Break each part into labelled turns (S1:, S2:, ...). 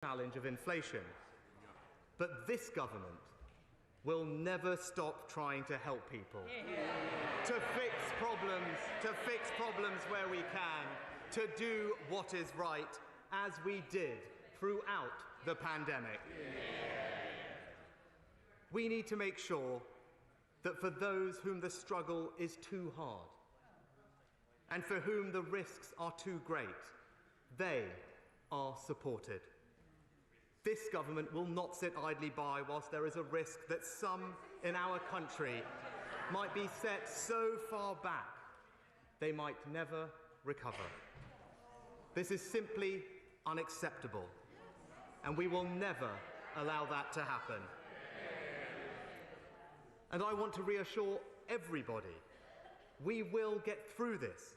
S1: challenge of inflation. But this government will never stop trying to help people, to fix problems where we can, to do what is right, as we did throughout the pandemic. We need to make sure that for those whom the struggle is too hard and for whom the risks are too great, they are supported. This government will not sit idly by whilst there is a risk that some in our country might be set so far back they might never recover. This is simply unacceptable, and we will never allow that to happen. And I want to reassure everybody, we will get through this.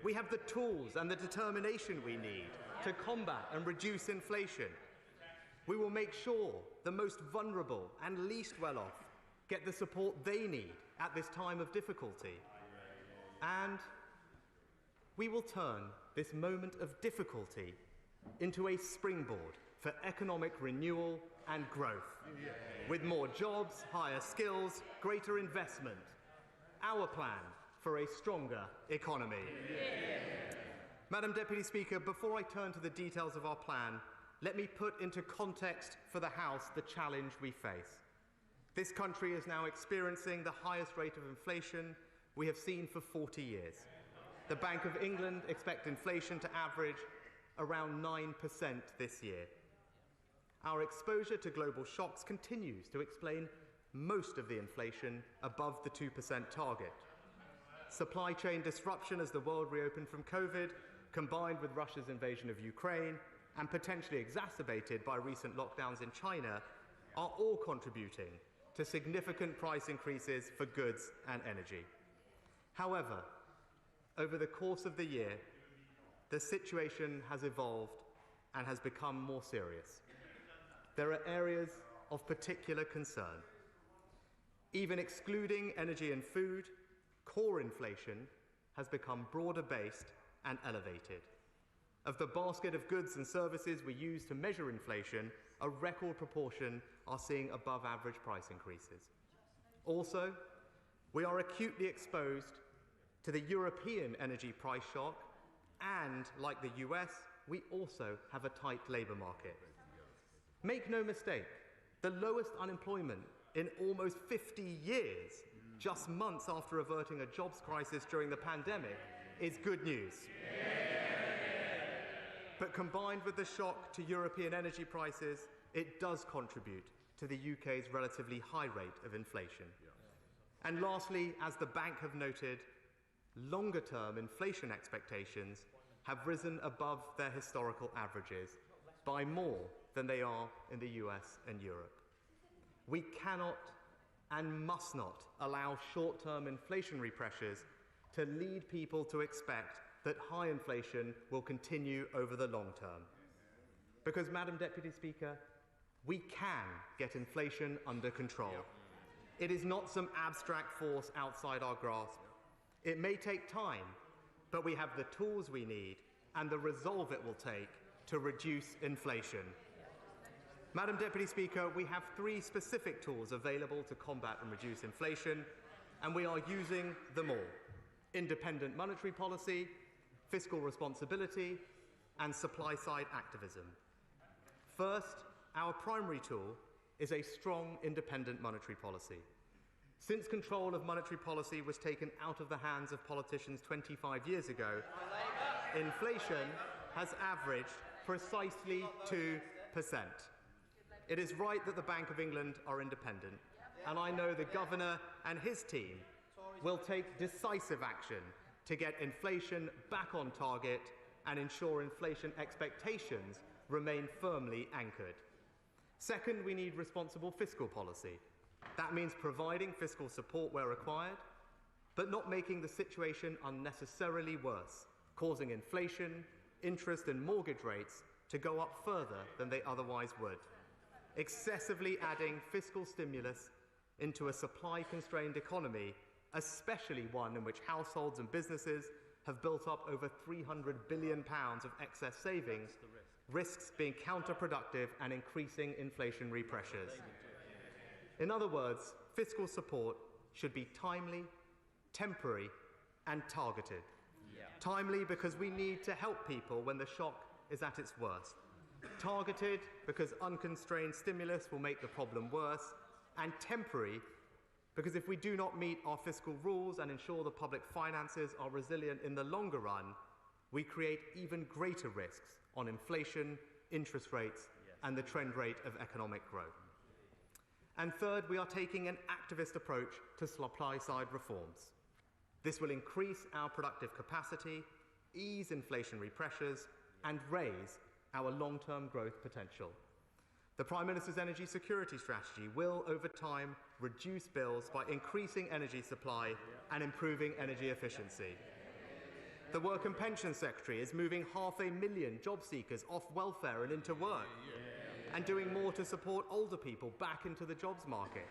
S1: We have the tools and the determination we need to combat and reduce inflation. We will make sure the most vulnerable and least well-off get the support they need at this time of difficulty. And we will turn this moment of difficulty into a springboard for economic renewal and growth, with more jobs, higher skills, greater investment. Our plan for a stronger economy. Madam Deputy Speaker, before I turn to the details of our plan, let me put into context for the House the challenge we face. This country is now experiencing the highest rate of inflation we have seen for 40 years. The Bank of England expects inflation to average around 9% this year. Our exposure to global shocks continues to explain most of the inflation above the 2% target. Supply chain disruption as the world reopened from COVID, combined with Russia's invasion of Ukraine, and potentially exacerbated by recent lockdowns in China, are all contributing to significant price increases for goods and energy. However, over the course of the year, the situation has evolved and has become more serious. There are areas of particular concern. Even excluding energy and food, core inflation has become broader-based and elevated. Of the basket of goods and services we use to measure inflation, a record proportion are seeing above-average price increases. Also, we are acutely exposed to the European energy price shock, and, like the US, we also have a tight labour market. Make no mistake, the lowest unemployment in almost 50 years, just months after averting a jobs crisis during the pandemic, is good news. But combined with the shock to European energy prices, it does contribute to the UK's relatively high rate of inflation. And lastly, as the Bank have noted, longer-term inflation expectations have risen above their historical averages by more than they are in the US and Europe. We cannot and must not allow short-term inflationary pressures to lead people to expect that high inflation will continue over the long term. Because, Madam Deputy Speaker, we can get inflation under control. It is not some abstract force outside our grasp. It may take time, but we have the tools we need and the resolve it will take to reduce inflation. Madam Deputy Speaker, we have 3 specific tools available to combat and reduce inflation, and we are using them all: independent monetary policy, fiscal responsibility, and supply-side activism. First, our primary tool is a strong independent monetary policy. Since control of monetary policy was taken out of the hands of politicians 25 years ago, inflation has averaged precisely 2%. It is right that the Bank of England are independent, and I know the Governor and his team will take decisive action to get inflation back on target and ensure inflation expectations remain firmly anchored. Second, we need responsible fiscal policy. That means providing fiscal support where required, but not making the situation unnecessarily worse, causing inflation, interest and mortgage rates to go up further than they otherwise would. Excessively adding fiscal stimulus into a supply-constrained economy, especially one in which households and businesses have built up over £300 billion of excess savings, risks being counterproductive and increasing inflationary pressures. In other words, fiscal support should be timely, temporary, and targeted. Timely because we need to help people when the shock is at its worst. Targeted because unconstrained stimulus will make the problem worse. And temporary because if we do not meet our fiscal rules and ensure the public finances are resilient in the longer run, we create even greater risks on inflation, interest rates, and the trend rate of economic growth. And third, we are taking an activist approach to supply-side reforms. This will increase our productive capacity, ease inflationary pressures, and raise our long-term growth potential. The Prime Minister's energy security strategy will, over time, reduce bills by increasing energy supply and improving energy efficiency. The Work and Pensions Secretary is moving 500,000 job seekers off welfare and into work, and doing more to support older people back into the jobs market.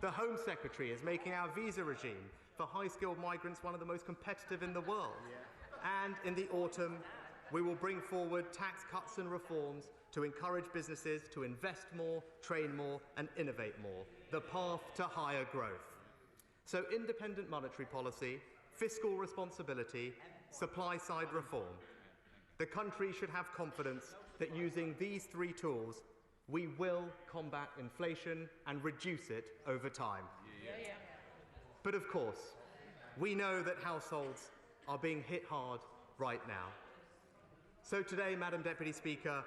S1: The Home Secretary is making our visa regime for high-skilled migrants one of the most competitive in the world. And in the autumn, we will bring forward tax cuts and reforms to encourage businesses to invest more, train more, and innovate more, the path to higher growth. So independent monetary policy, fiscal responsibility, supply-side reform. The country should have confidence that using these three tools, we will combat inflation and reduce it over time. But of course, we know that households are being hit hard right now. So today, Madam Deputy Speaker,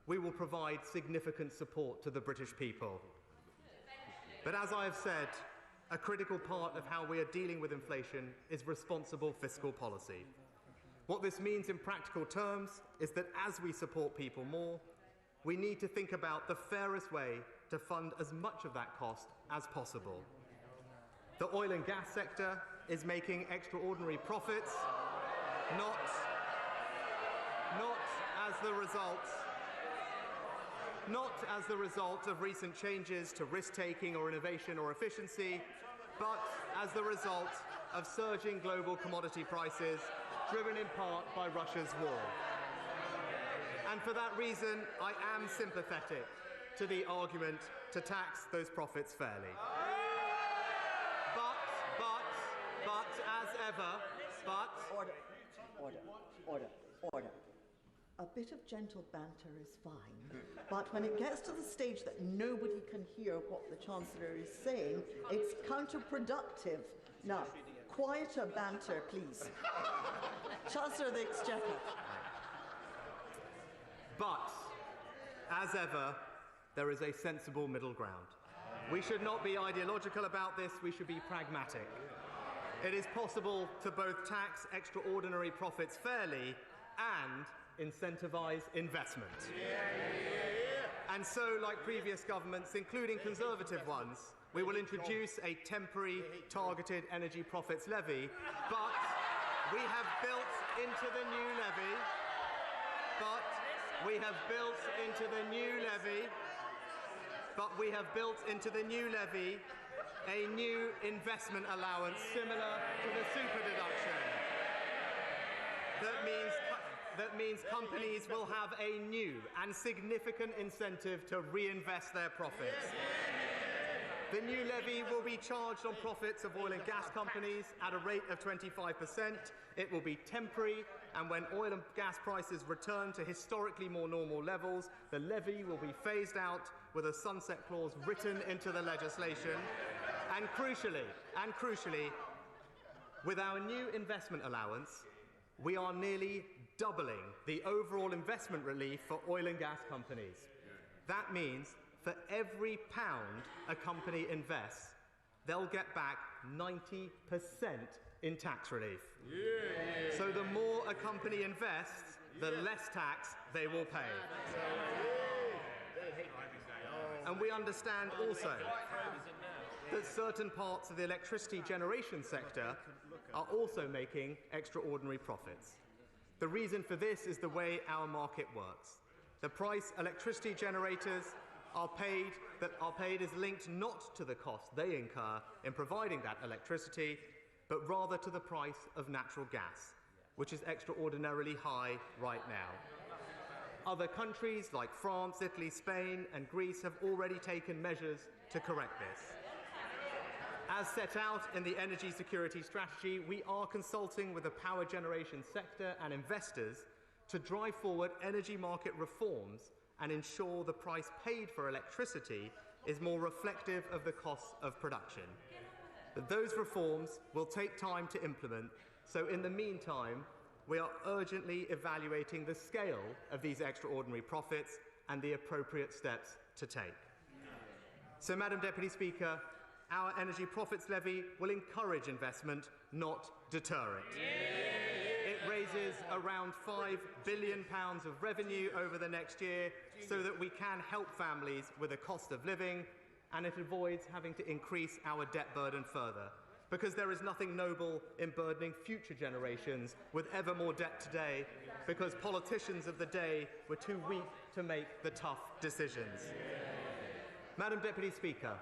S1: we will provide significant support to the British people. But as I have said, a critical part of how we are dealing with inflation is responsible fiscal policy. What this means in practical terms is that as we support people more, we need to think about the fairest way to fund as much of that cost as possible. The oil and gas sector is making extraordinary profits, not as the result of recent changes to risk-taking or innovation or efficiency, but as the result of surging global commodity prices, driven in part by Russia's war. And for that reason, I am sympathetic to the argument to tax those profits fairly. But as ever,
S2: Order. A bit of gentle banter is fine, but when it gets to the stage that nobody can hear what the Chancellor is saying, it's counterproductive. Now, quieter banter, please. Chancellor of the Exchequer.
S1: But, as ever, there is a sensible middle ground. We should not be ideological about this, we should be pragmatic. It is possible to both tax extraordinary profits fairly and incentivise investment. And so, like previous governments, including Conservative ones, we will introduce a temporary targeted energy profits levy, but we have built into the new levy, a new investment allowance similar to the super deduction. That means companies will have a new and significant incentive to reinvest their profits. The new levy will be charged on profits of oil and gas companies at a rate of 25%. It will be temporary, and when oil and gas prices return to historically more normal levels, the levy will be phased out with a sunset clause written into the legislation. And crucially, with our new investment allowance, we are nearly doubling the overall investment relief for oil and gas companies. That means for every pound a company invests, they'll get back 90% in tax relief. So the more a company invests, the less tax they will pay. And we understand also that certain parts of the electricity generation sector are also making extraordinary profits. The reason for this is the way our market works. The price electricity generators are paid is linked not to the cost they incur in providing that electricity, but rather to the price of natural gas, which is extraordinarily high right now. Other countries like France, Italy, Spain and Greece have already taken measures to correct this. As set out in the Energy Security Strategy, we are consulting with the power generation sector and investors to drive forward energy market reforms and ensure the price paid for electricity is more reflective of the costs of production. But those reforms will take time to implement, so in the meantime, we are urgently evaluating the scale of these extraordinary profits and the appropriate steps to take. So, Madam Deputy Speaker, our energy profits levy will encourage investment, not deter it. It raises around £5 billion of revenue over the next year so that we can help families with the cost of living, and it avoids having to increase our debt burden further, because there is nothing noble in burdening future generations with ever more debt today, because politicians of the day were too weak to make the tough decisions. Madam Deputy Speaker,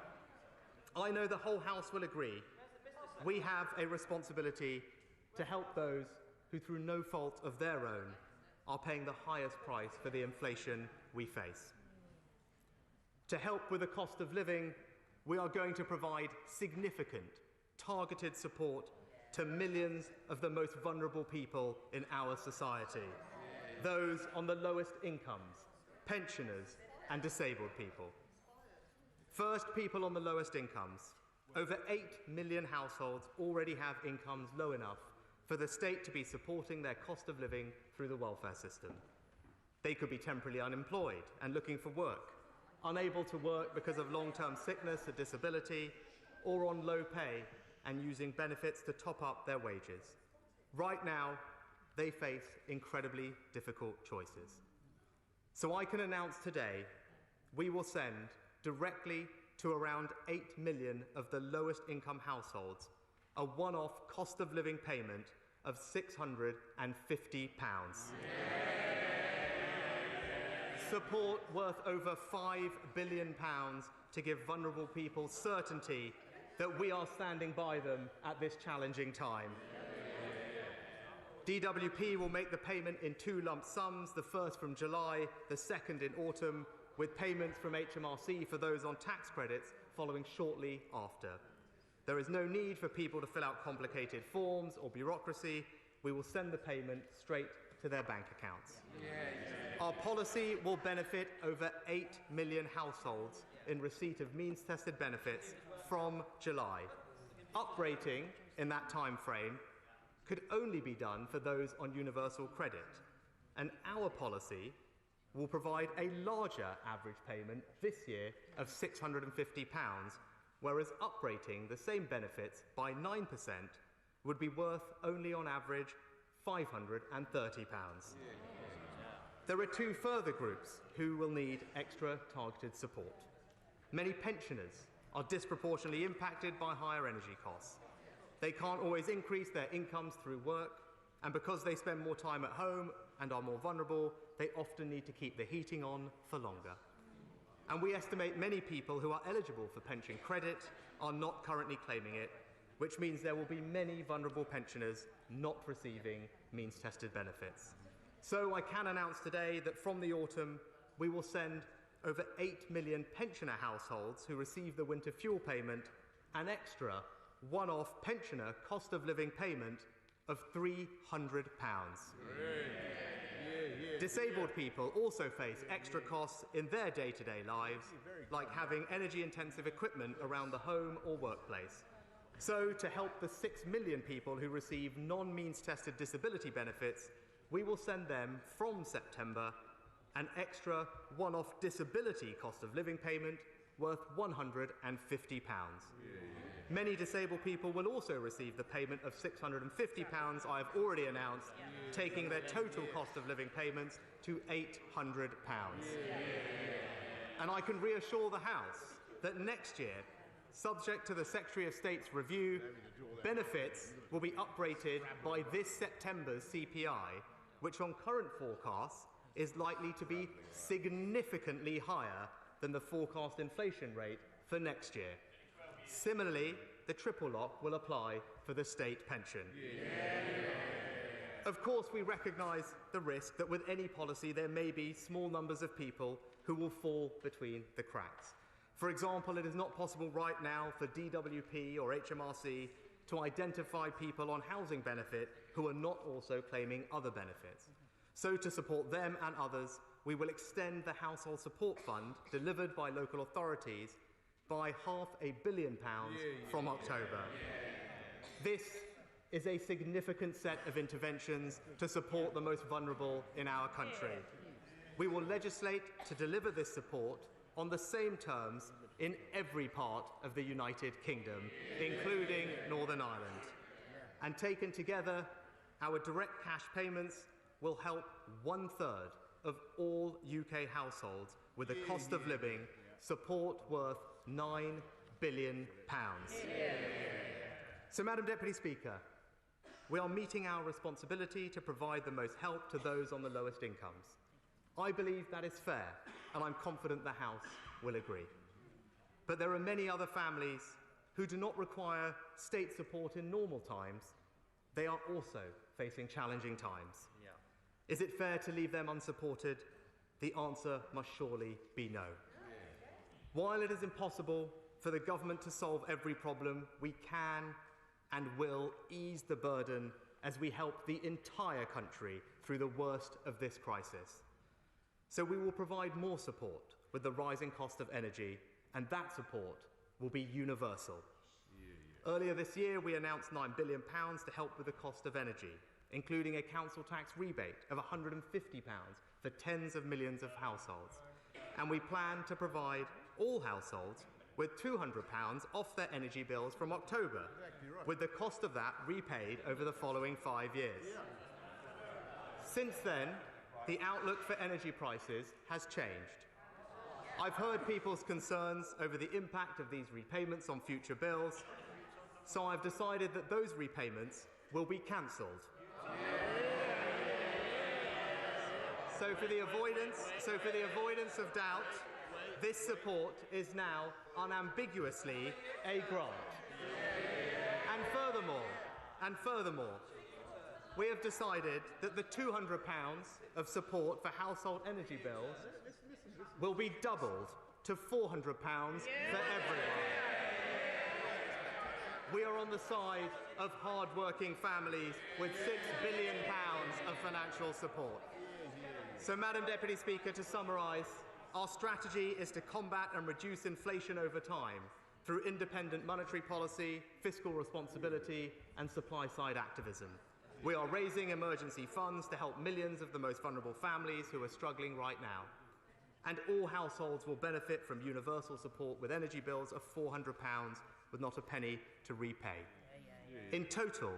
S1: I know the whole House will agree we have a responsibility to help those who, through no fault of their own, are paying the highest price for the inflation we face. To help with the cost of living, we are going to provide significant, targeted support to millions of the most vulnerable people in our society, those on the lowest incomes, pensioners and disabled people. First, people on the lowest incomes. Over 8 million households already have incomes low enough for the state to be supporting their cost of living through the welfare system. They could be temporarily unemployed and looking for work, unable to work because of long-term sickness or disability, or on low pay and using benefits to top up their wages. Right now, they face incredibly difficult choices. So I can announce today we will send directly to around 8 million of the lowest income households a one-off cost of living payment of £650. Support worth over £5 billion to give vulnerable people certainty that we are standing by them at this challenging time. DWP will make the payment in 2 lump sums, the first from July, the second in autumn, with payments from HMRC for those on tax credits following shortly after. There is no need for people to fill out complicated forms or bureaucracy. We will send the payment straight to their bank accounts. Our policy will benefit over 8 million households in receipt of means-tested benefits from July. Uprating in that time frame could only be done for those on universal credit, and our policy will provide a larger average payment this year of £650, whereas uprating the same benefits by 9% would be worth only on average £530. There are 2 further groups who will need extra targeted support. Many pensioners are disproportionately impacted by higher energy costs. They can't always increase their incomes through work, and because they spend more time at home and are more vulnerable, they often need to keep the heating on for longer. And we estimate many people who are eligible for pension credit are not currently claiming it, which means there will be many vulnerable pensioners not receiving means-tested benefits. So I can announce today that from the autumn, we will send over 8 million pensioner households who receive the winter fuel payment an extra one-off pensioner cost of living payment of £300. Disabled people also face extra costs in their day-to-day lives, like having energy-intensive equipment around the home or workplace. So, to help the 6 million people who receive non-means-tested disability benefits, we will send them, from September, an extra one-off disability cost of living payment worth £150. Many disabled people will also receive the payment of £650 I have already announced, taking their total cost of living payments to £800. And I can reassure the House that next year, subject to the Secretary of State's review, benefits will be uprated by this September's CPI, which on current forecasts is likely to be significantly higher than the forecast inflation rate for next year. Similarly, the triple lock will apply for the state pension. Of course, we recognise the risk that with any policy there may be small numbers of people who will fall between the cracks. For example, it is not possible right now for DWP or HMRC to identify people on housing benefit who are not also claiming other benefits. So to support them and others, we will extend the Household Support Fund delivered by local authorities by £500 million from October. This is a significant set of interventions to support the most vulnerable in our country. We will legislate to deliver this support on the same terms in every part of the United Kingdom, including Northern Ireland. And taken together, our direct cash payments will help 1/3 of all UK households with a cost of living support worth £9 billion. So, Madam Deputy Speaker, we are meeting our responsibility to provide the most help to those on the lowest incomes. I believe that is fair, and I'm confident the House will agree. But there are many other families who do not require state support in normal times. They are also facing challenging times. Is it fair to leave them unsupported? The answer must surely be no. While it is impossible for the government to solve every problem, we can and will ease the burden as we help the entire country through the worst of this crisis. So we will provide more support with the rising cost of energy, and that support will be universal. Earlier this year, we announced £9 billion to help with the cost of energy, including a council tax rebate of £150 for tens of millions of households. And we plan to provide all households with £200 off their energy bills from October, with the cost of that repaid over the following 5 years. Since then, the outlook for energy prices has changed. I've heard people's concerns over the impact of these repayments on future bills, so I've decided that those repayments will be cancelled. So for the avoidance of doubt, this support is now unambiguously a grant. And furthermore, we have decided that the £200 of support for household energy bills will be doubled to £400 for everyone. We are on the side of hard-working families with £6 billion of financial support. So, Madam Deputy Speaker, to summarise, our strategy is to combat and reduce inflation over time through independent monetary policy, fiscal responsibility and supply-side activism. We are raising emergency funds to help millions of the most vulnerable families who are struggling right now. And all households will benefit from universal support with energy bills of £400 with not a penny to repay. In total,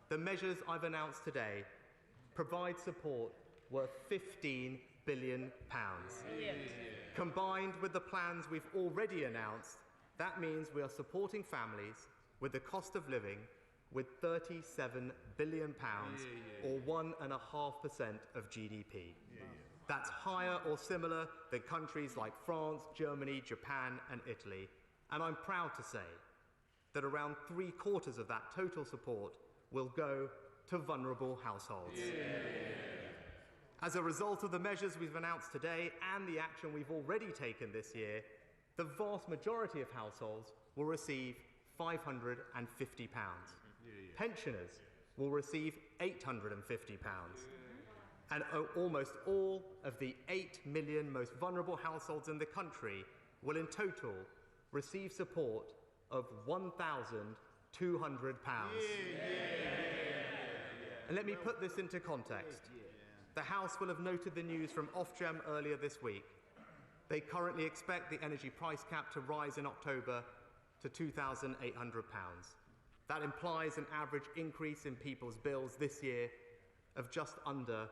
S1: the measures I've announced today provide support worth £15 billion. Combined with the plans we've already announced, that means we are supporting families with the cost of living with £37 billion or 1.5% of GDP. That's higher or similar than countries like France, Germany, Japan and Italy. And I'm proud to say that around 3/4 of that total support will go to vulnerable households. As a result of the measures we've announced today and the action we've already taken this year, the vast majority of households will receive £550. Pensioners will receive £850. And almost all of the 8 million most vulnerable households in the country will in total receive support of £1,200. And let me put this into context. The House will have noted the news from Ofgem earlier this week. They currently expect the energy price cap to rise in October to £2,800. That implies an average increase in people's bills this year of just under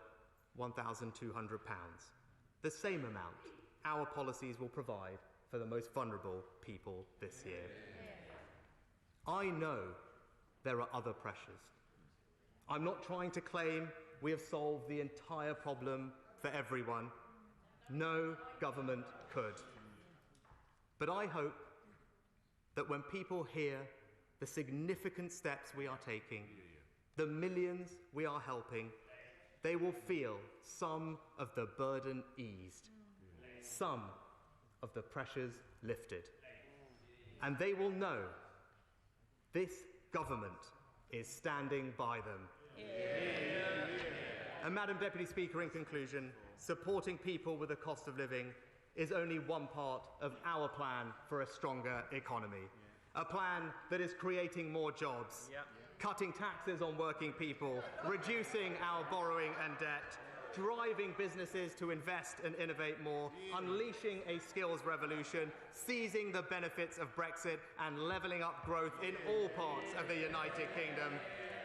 S1: £1,200. The same amount our policies will provide for the most vulnerable people this year. I know there are other pressures. I'm not trying to claim we have solved the entire problem for everyone. No government could. But I hope that when people hear the significant steps we are taking, The millions we are helping, they will feel some of the burden eased, some of the pressures lifted. And they will know this government is standing by them. And Madam Deputy Speaker, in conclusion, supporting people with the cost of living is only one part of our plan for a stronger economy. A plan that is creating more jobs, cutting taxes on working people, reducing our borrowing and debt, driving businesses to invest and innovate more, unleashing a skills revolution, seizing the benefits of Brexit and levelling up growth in all parts of the United Kingdom.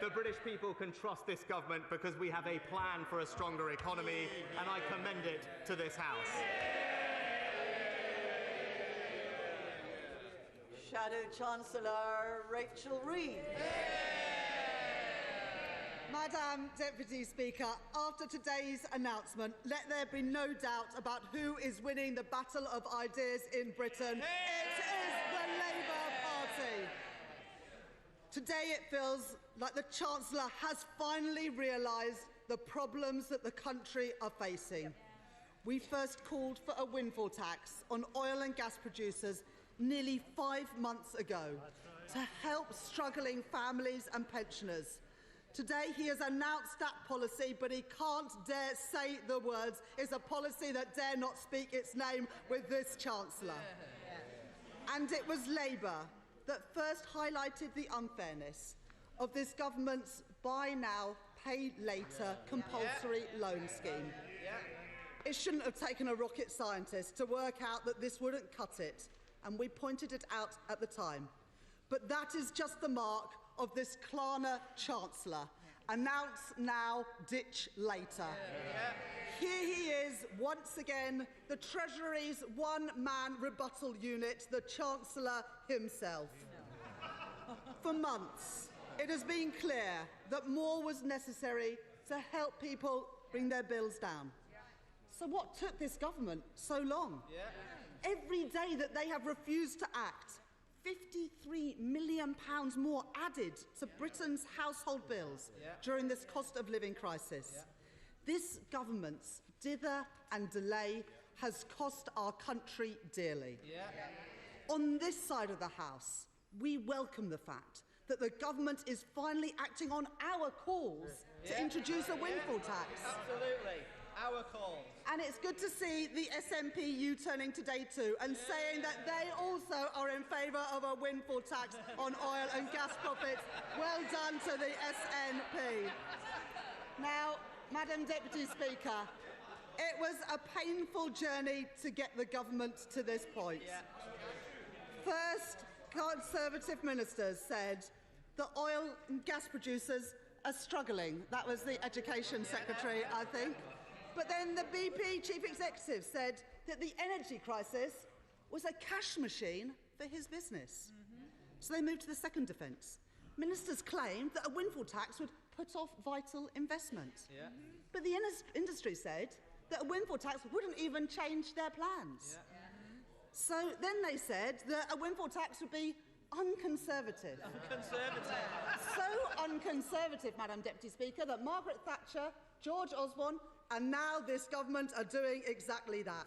S1: The British people can trust this government because we have a plan for a stronger economy, and I commend it to this House.
S2: Shadow Chancellor Rachel Reid.
S3: Madam Deputy Speaker, after today's announcement, let there be no doubt about who is winning the battle of ideas in Britain. It is the Labour Party. Today it feels like the Chancellor has finally realised the problems that the country are facing. We first called for a windfall tax on oil and gas producers nearly 5 months ago to help struggling families and pensioners. Today he has announced that policy, but he can't dare say the words. It's a policy that dare not speak its name with this Chancellor. And it was Labour that first highlighted the unfairness of this government's buy now, pay later compulsory loan scheme. It shouldn't have taken a rocket scientist to work out that this wouldn't cut it, and we pointed it out at the time. But that is just the mark of this Klarner Chancellor. Announce now, ditch later. Here he is, once again, the Treasury's one-man rebuttal unit, the Chancellor himself. For months, it has been clear that more was necessary to help people bring their bills down. So what took this government so long? Every day that they have refused to act, £53 million more added to Britain's household bills during this cost of living crisis. This government's dither and delay has cost our country dearly. On this side of the House, we welcome the fact that the government is finally acting on our calls to introduce a windfall tax.
S4: Absolutely. Our calls.
S3: And it's good to see the SNP U-turning today too and saying that they also are in favour of a windfall tax on oil and gas profits. Well done to the SNP. Now, Madam Deputy Speaker, it was a painful journey to get the government to this point. First, Conservative ministers said the oil and gas producers are struggling. That was the Education Secretary, I think. But then the BP Chief Executive said that the energy crisis was a cash machine for his business. So they moved to the second defence. Ministers claimed that a windfall tax would put off vital investment. But the industry said that a windfall tax wouldn't even change their plans. So then they said that a windfall tax would be unconservative. So unconservative, Madam Deputy Speaker, that Margaret Thatcher, George Osborne, and now this government are doing exactly that.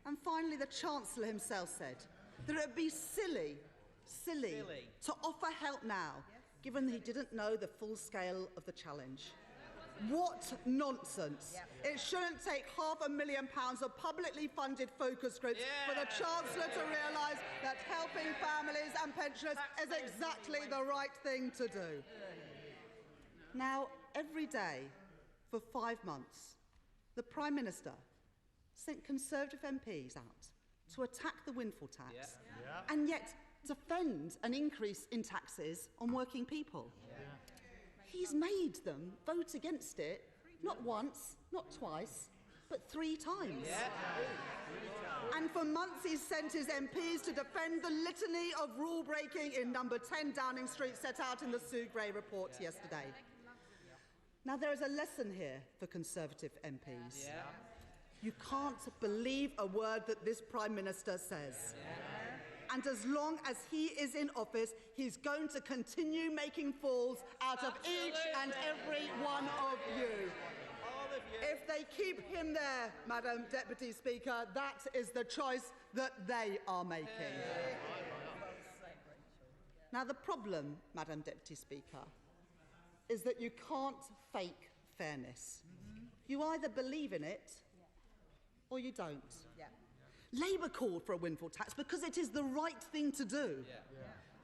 S3: And finally, the Chancellor himself said that it would be silly to offer help now, given that he didn't know the full scale of the challenge. What nonsense. It shouldn't take £500,000 of publicly funded focus groups for the Chancellor to realise that helping families and pensioners is exactly the right thing to do. Now, every day for 5 months, the Prime Minister sent Conservative MPs out to attack the windfall tax and yet defend an increase in taxes on working people. He's made them vote against it, not once, not twice, but 3 times. And for months he's sent his MPs to defend the litany of rule-breaking in number 10 Downing Street set out in the Sue Gray report yesterday. Now there is a lesson here for Conservative MPs. You can't believe a word that this Prime Minister says. and as long as he is in office, he's going to continue making fools out of each and every one of you. If they keep him there, Madam Deputy Speaker, that is the choice that they are making. Now, the problem, Madam Deputy Speaker, is that you can't fake fairness. You either believe in it or you don't. Labour called for a windfall tax because it is the right thing to do.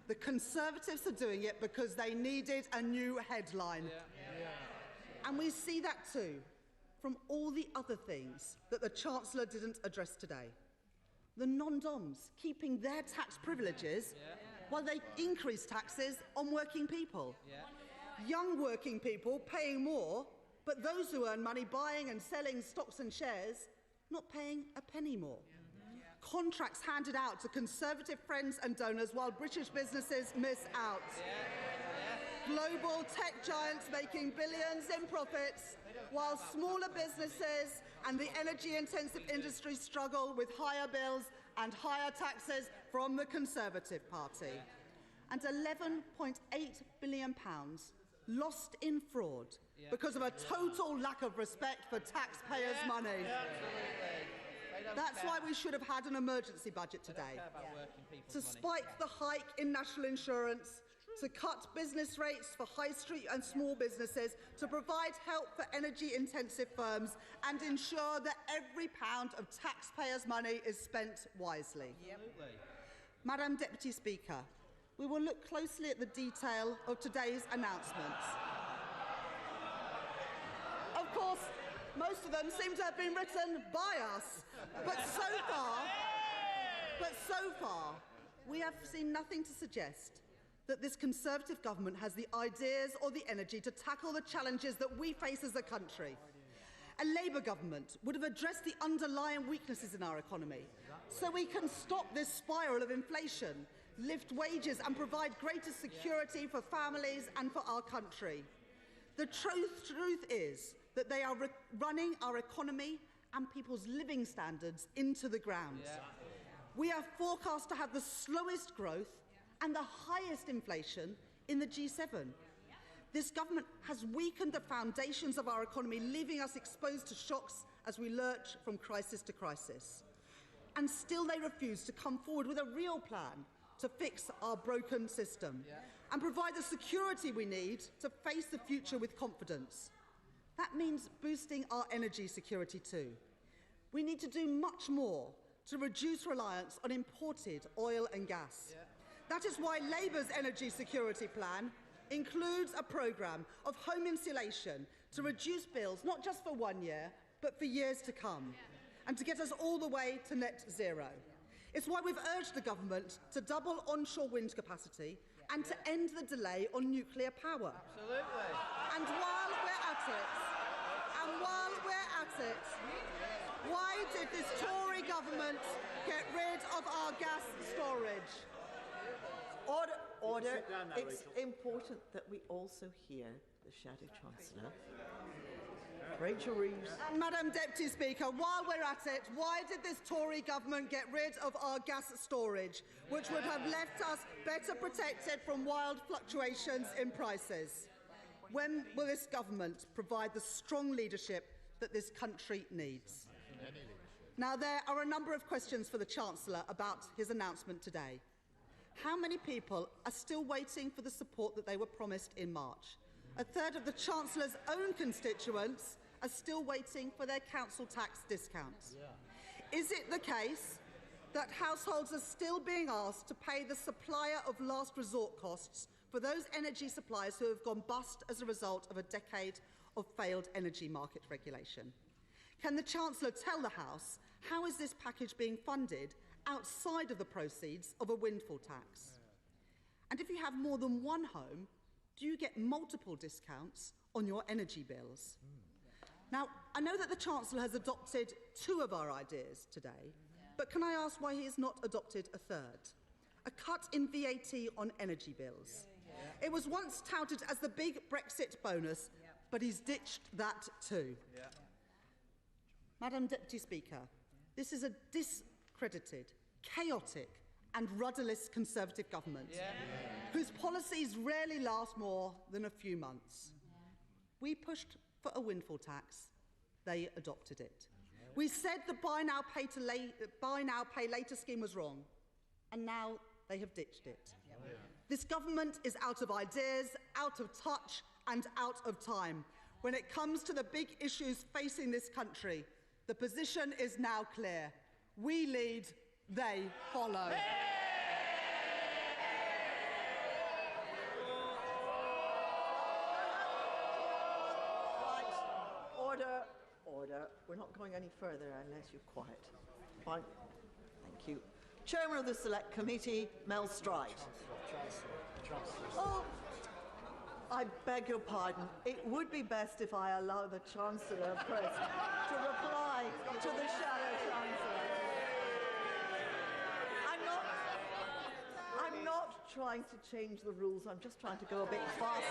S3: The Conservatives are doing it because they needed a new headline. And we see that too from all the other things that the Chancellor didn't address today. The non-DOMs keeping their tax privileges while they increase taxes on working people. Young working people paying more, but those who earn money buying and selling stocks and shares not paying a penny more. Contracts handed out to Conservative friends and donors while British businesses miss out. Global tech giants making billions in profits while smaller businesses and the energy-intensive industry struggle with higher bills and higher taxes from the Conservative Party. And £11.8 billion lost in fraud because of a total lack of respect for taxpayers' money. That's why we should have had an emergency budget today. To spike the hike in national insurance, to cut business rates for high street and small businesses, to provide help for energy-intensive firms and ensure that every pound of taxpayers' money is spent wisely. Madam Deputy Speaker, we will look closely at the detail of today's announcements. Of course, most of them seem to have been written by us, but so far, we have seen nothing to suggest that this Conservative government has the ideas or the energy to tackle the challenges that we face as a country. A Labour government would have addressed the underlying weaknesses in our economy so we can stop this spiral of inflation, lift wages and provide greater security for families and for our country. The truth is that they are running our economy and people's living standards into the ground. We are forecast to have the slowest growth and the highest inflation in the G7. This government has weakened the foundations of our economy, leaving us exposed to shocks as we lurch from crisis to crisis. And still they refuse to come forward with a real plan to fix our broken system and provide the security we need to face the future with confidence. That means boosting our energy security too. We need to do much more to reduce reliance on imported oil and gas. That is why Labour's energy security plan includes a programme of home insulation to reduce bills not just for 1 year, but for years to come, and to get us all the way to net zero. It's why we've urged the government to double onshore wind capacity and to end the delay on nuclear power.
S4: Absolutely.
S3: And while we're at it, why did this Tory government get rid of our gas storage?
S2: Order. It's important that we also hear the Shadow Chancellor. Rachel Reeves.
S3: Madam Deputy Speaker, while we're at it, why did this Tory government get rid of our gas storage, which would have left us better protected from wild fluctuations in prices? When will this government provide the strong leadership that this country needs? Now, there are a number of questions for the Chancellor about his announcement today. How many people are still waiting for the support that they were promised in March? A third of the Chancellor's own constituents are still waiting for their council tax discounts. Is it the case that households are still being asked to pay the supplier of last resort costs for those energy suppliers who have gone bust as a result of a decade of failed energy market regulation? Can the Chancellor tell the House how is this package being funded outside of the proceeds of a windfall tax? And if you have more than one home, do you get multiple discounts on your energy bills? Now, I know that the Chancellor has adopted 2 of our ideas today, but can I ask why he has not adopted a third? A cut in VAT on energy bills. It was once touted as the big Brexit bonus, but he's ditched that too. Madam Deputy Speaker, this is a discredited, chaotic and rudderless Conservative government, whose policies rarely last more than a few months. We pushed for a windfall tax. They adopted it. We said the buy now, pay later scheme was wrong, and now they have ditched it. This government is out of ideas, out of touch, and out of time. When it comes to the big issues facing this country, the position is now clear. We lead, they follow.
S2: Order, order. We're not going any further unless you're quiet. Fine. Thank you. Chairman of the Select Committee, Mel Stride. Oh, I beg your pardon. It would be best if I allow the Chancellor first to reply to the Shadow Chancellor. I'm not trying to change the rules. I'm just trying to go a bit faster.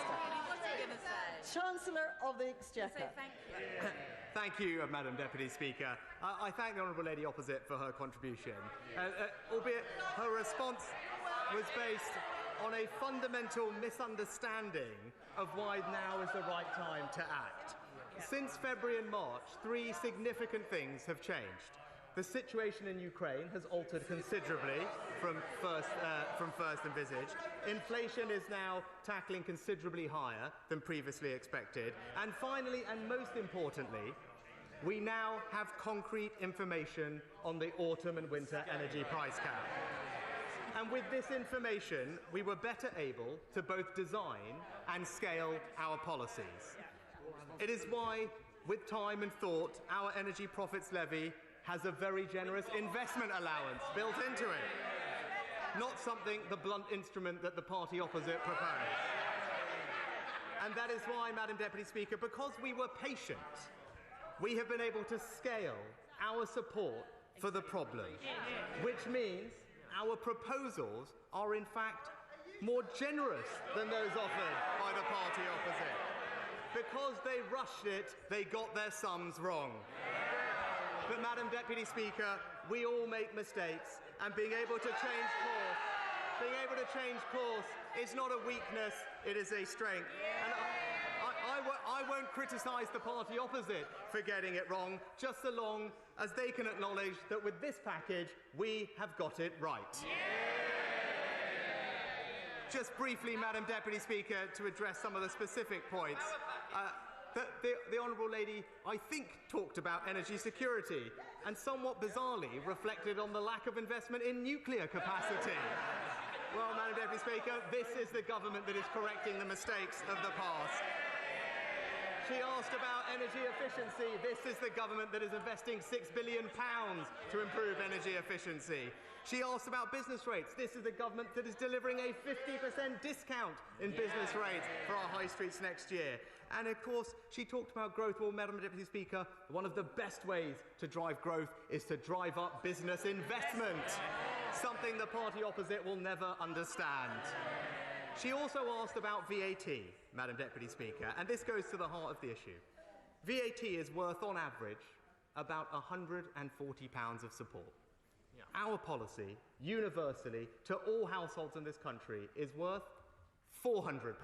S5: What are you going to say?
S2: Chancellor of the Exchequer.
S5: Thank you.
S1: Thank you, Madam Deputy Speaker. I thank the Honourable Lady Opposite for her contribution, albeit her response was based on a fundamental misunderstanding of why now is the right time to act. Since February and March, 3 significant things have changed. The situation in Ukraine has altered considerably from first envisaged. Inflation is now tackling considerably higher than previously expected. And finally, and most importantly, we now have concrete information on the autumn and winter energy price cap. And with this information, we were better able to both design and scale our policies. It is why, with time and thought, our energy profits levy has a very generous investment allowance built into it. Not something, the blunt instrument that the party opposite proposed. And that is why, Madam Deputy Speaker, because we were patient, we have been able to scale our support for the problem, which means our proposals are in fact more generous than those offered by the party opposite. Because they rushed it, they got their sums wrong. But Madam Deputy Speaker, we all make mistakes, and being able to change course is not a weakness, it is a strength. And I won't criticise the party opposite for getting it wrong, just so long as they can acknowledge that with this package, we have got it right. Just briefly, Madam Deputy Speaker, to address some of the specific points. The Honourable Lady, I think, talked about energy security and somewhat bizarrely reflected on the lack of investment in nuclear capacity. Well, Madam Deputy Speaker, this is the government that is correcting the mistakes of the past. She asked about energy efficiency. This is the government that is investing £6 billion to improve energy efficiency. She asked about business rates. This is the government that is delivering a 50% discount in business rates for our high streets next year. And of course, she talked about growth. Well, Madam Deputy Speaker, one of the best ways to drive growth is to drive up business investment, something the party opposite will never understand. She also asked about VAT, Madam Deputy Speaker, and this goes to the heart of the issue. VAT is worth, on average, about £140 of support. Our policy, universally, to all households in this country, is worth £400.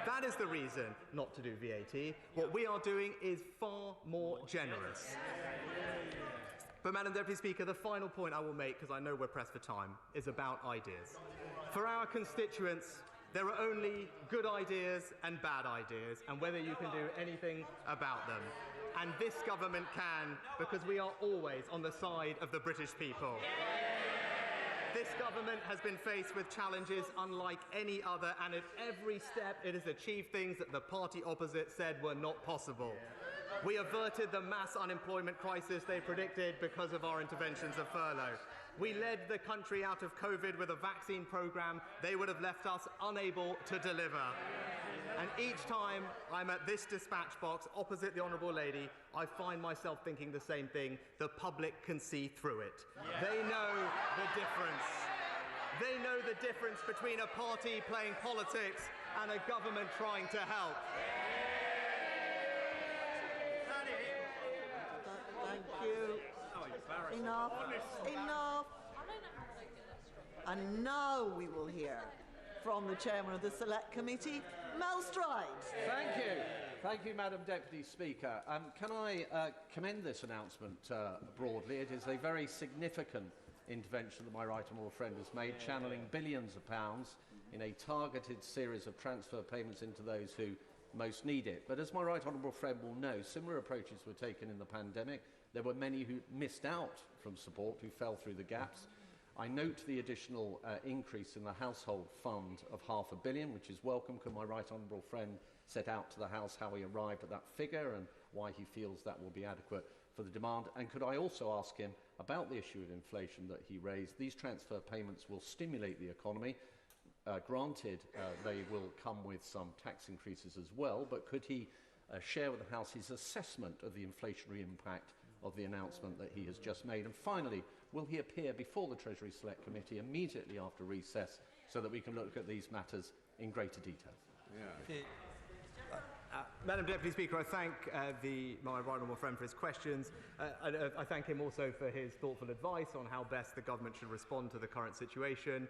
S1: That is the reason not to do VAT. What we are doing is far more generous. But, Madam Deputy Speaker, the final point I will make, because I know we're pressed for time, is about ideas. For our constituents, there are only good ideas and bad ideas, and whether you can do anything about them. And this government can, because we are always on the side of the British people. This government has been faced with challenges unlike any other, and at every step it has achieved things that the party opposite said were not possible. We averted the mass unemployment crisis they predicted because of our interventions of furlough. We led the country out of COVID with a vaccine programme they would have left us unable to deliver. And each time I'm at this dispatch box opposite the Honourable Lady, I find myself thinking the same thing. The public can see through it. They know the difference. They know the difference between a party playing politics and a government trying to help.
S2: Thank you. Enough. Enough. And now we will hear from the chairman of the Select Committee, Mel Stride.
S6: Thank you. Thank you, Madam Deputy Speaker. Can I commend this announcement broadly? It is a very significant intervention that my right honourable friend has made, channeling billions of pounds in a targeted series of transfer payments into those who most need it. But as my right honourable friend will know, similar approaches were taken in the pandemic. There were many who missed out from support, who fell through the gaps. I note the additional increase in the household fund of £500 million, which is welcome. Could my right honourable friend set out to the House how he arrived at that figure and why he feels that will be adequate for the demand? And could I also ask him about the issue of inflation that he raised? These transfer payments will stimulate the economy. Granted, they will come with some tax increases as well, but could he share with the House his assessment of the inflationary impact of the announcement that he has just made? And finally, will he appear before the Treasury Select Committee immediately after recess so that we can look at these matters in greater detail?
S1: Yeah. Madam Deputy Speaker, I thank my right honourable friend for his questions. I thank him also for his thoughtful advice on how best the government should respond to the current situation.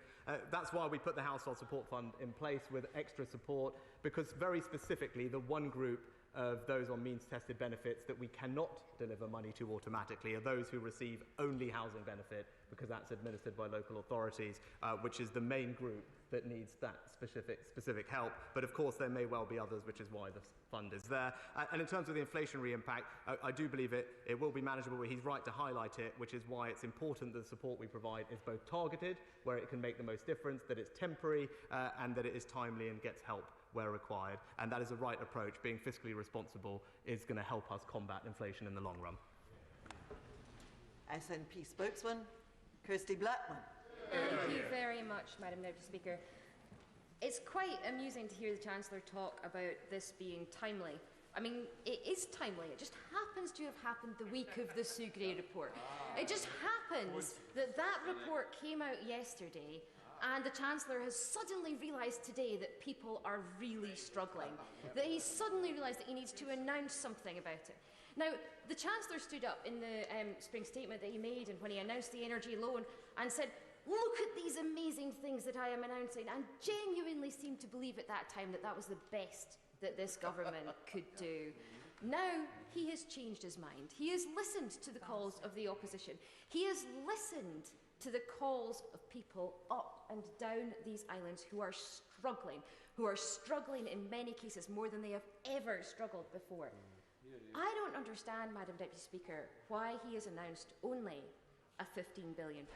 S1: That's why we put the Household Support Fund in place with extra support, because very specifically the one group of those on means-tested benefits that we cannot deliver money to automatically are those who receive only housing benefit, because that's administered by local authorities, which is the main group that needs that specific help. But of course there may well be others, which is why the fund is there. And in terms of the inflationary impact, I do believe it will be manageable. He's right to highlight it, which is why it's important that the support we provide is both targeted, where it can make the most difference, that it's temporary, and that it is timely and gets help where required. And that is a right approach. Being fiscally responsible is going to help us combat inflation in the long run.
S2: SNP spokesman, Kirsty Blackman.
S5: Thank you very much, Madam Deputy Speaker. It's quite amusing to hear the Chancellor talk about this being timely. I mean, it is timely. It just happens to have happened the week of the Sugre report. It just happens that that report came out yesterday, and the Chancellor has suddenly realised today that people are really struggling, that he's suddenly realised that he needs to announce something about it. Now, the Chancellor stood up in the spring statement that he made and when he announced the energy loan and said, "Look at these amazing things that I am announcing," and genuinely seemed to believe at that time that that was the best that this government could do. Now he has changed his mind. He has listened to the calls of the opposition. He has listened to the calls of people up and down these islands who are struggling in many cases more than they have ever struggled before. I don't understand, Madam Deputy Speaker, why he has announced only a £15 billion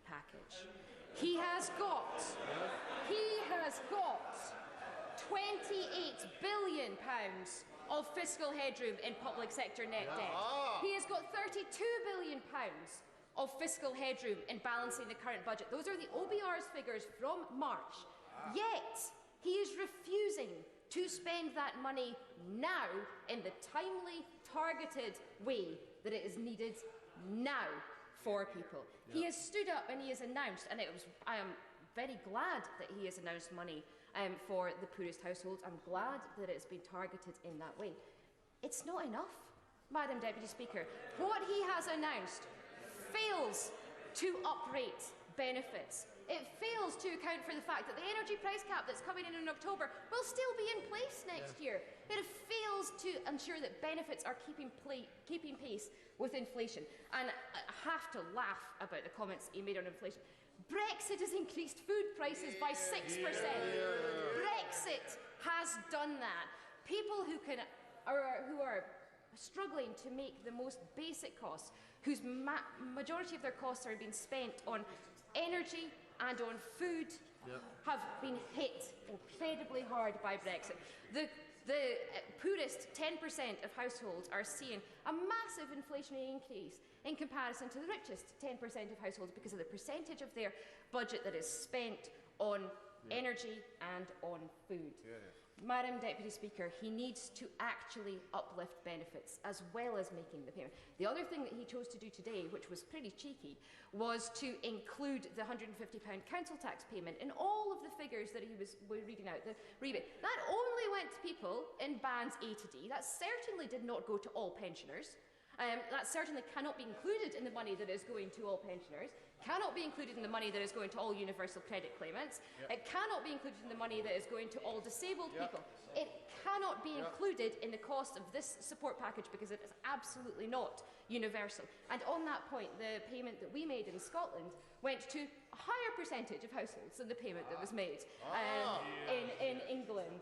S5: package. He has got £28 billion of fiscal headroom in public sector net debt. He has got £32 billion of fiscal headroom in balancing the current budget. Those are the OBR's figures from March. Yet, he is refusing to spend that money now in the timely, targeted way that it is needed now for people. He has stood up and he has announced, and I am very glad that he has announced money for the poorest households. I'm glad that it's been targeted in that way. It's not enough, Madam Deputy Speaker. What he has announced fails to uprate benefits. It fails to account for the fact that the energy price cap that's coming in October will still be in place next year. It fails to ensure that benefits are keeping pace with inflation. And I have to laugh about the comments he made on inflation. Brexit has increased food prices by 6%. Brexit has done that. People who are struggling to make the most basic costs, whose majority of their costs are being spent on energy and on food, have been hit incredibly hard by Brexit. The poorest 10% of households are seeing a massive inflationary increase in comparison to the richest 10% of households because of the percentage of their budget that is spent on energy and on food. Madam Deputy Speaker, he needs to actually uplift benefits as well as making the payment. The other thing that he chose to do today, which was pretty cheeky, was to include the £150 council tax payment in all of the figures that he was reading out, the rebate. That only went to people in bands A to D. That certainly did not go to all pensioners. That certainly cannot be included in the money that is going to all pensioners. cannot be included in the money that is going to all universal credit claimants. It cannot be included in the money that is going to all disabled people. It cannot be included in the cost of this support package because it is absolutely not universal. And on that point, the payment that we made in Scotland went to a higher percentage of households than the payment that was made in England.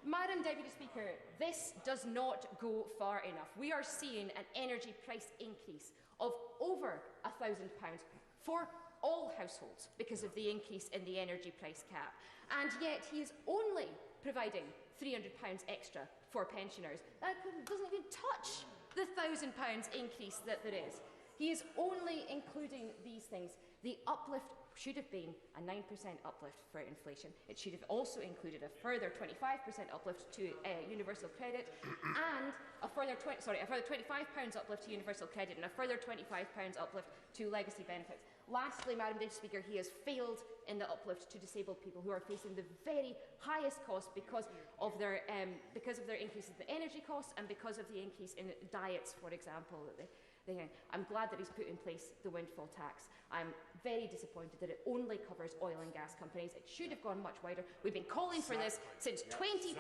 S5: Madam Deputy Speaker, this does not go far enough. We are seeing an energy price increase of over £1,000 for all households because of the increase in the energy price cap. And yet he is only providing £300 extra for pensioners. That doesn't even touch the £1,000 increase that there is. He is only including these things. The uplift should have been a 9% uplift for inflation. It should have also included a further 25% uplift to universal credit and a further £25 uplift to universal credit and a further £25 uplift to legacy benefits. Lastly, Madam Deputy Speaker, he has failed in the uplift to disabled people who are facing the very highest cost because of their increase in the energy costs and because of the increase in diets, for example. I'm glad that he's put in place the windfall tax. I'm very disappointed that it only covers oil and gas companies. It should have gone much wider. We've been calling for this since 2020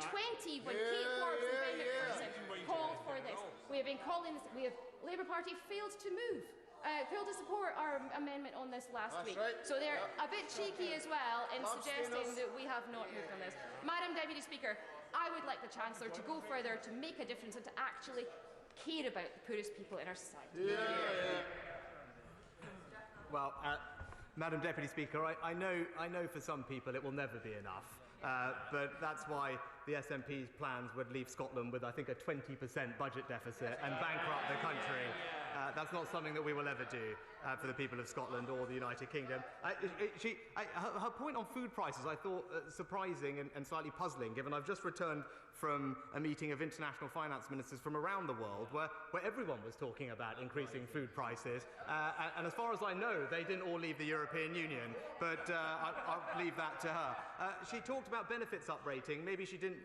S5: when Kate Forbes and Ben McPherson called for this. We have been calling this. Labour Party failed to move. Failed to support our amendment on this last week.
S7: Right.
S5: So they're a bit cheeky as well in suggesting that we have not moved on this. Madam Deputy Speaker, I would like the Chancellor to go further to make a difference and to actually care about the poorest people in our society.
S1: Well, Madam Deputy Speaker, I know for some people it will never be enough, but that's why the SNP's plans would leave Scotland with, I think, a 20% budget deficit and bankrupt the country. That's not something that we will ever do for the people of Scotland or the United Kingdom. Her point on food prices I thought surprising and slightly puzzling, given I've just returned from a meeting of international finance ministers from around the world where everyone was talking about increasing food prices. And as far as I know, they didn't all leave the European Union, but I'll leave that to her. She talked about benefits uprating. Maybe she didn't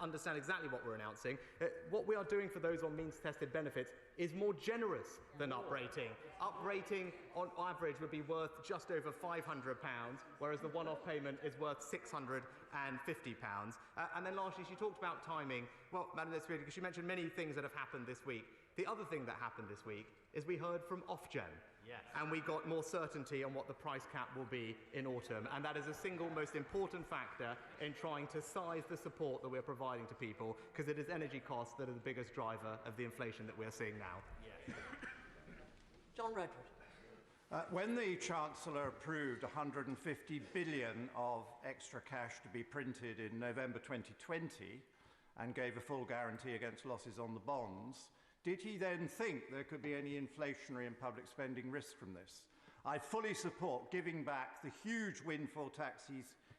S1: understand exactly what we're announcing. What we are doing for those on means-tested benefits is more generous than uprating. Uprating, on average, would be worth just over £500, whereas the one-off payment is worth £650. And then lastly, she talked about timing. Well, Madam Speaker, she mentioned many things that have happened this week. The other thing that happened this week is we heard from Ofgem. Yes. And we got more certainty on what the price cap will be in autumn. And that is the single most important factor in trying to size the support that we're providing to people, because it is energy costs that are the biggest driver of the inflation that we're seeing now. Yes.
S2: John Redwood.
S8: When the Chancellor approved 150 billion of extra cash to be printed in November 2020 and gave a full guarantee against losses on the bonds, did he then think there could be any inflationary and public spending risk from this? I fully support giving back the huge windfall tax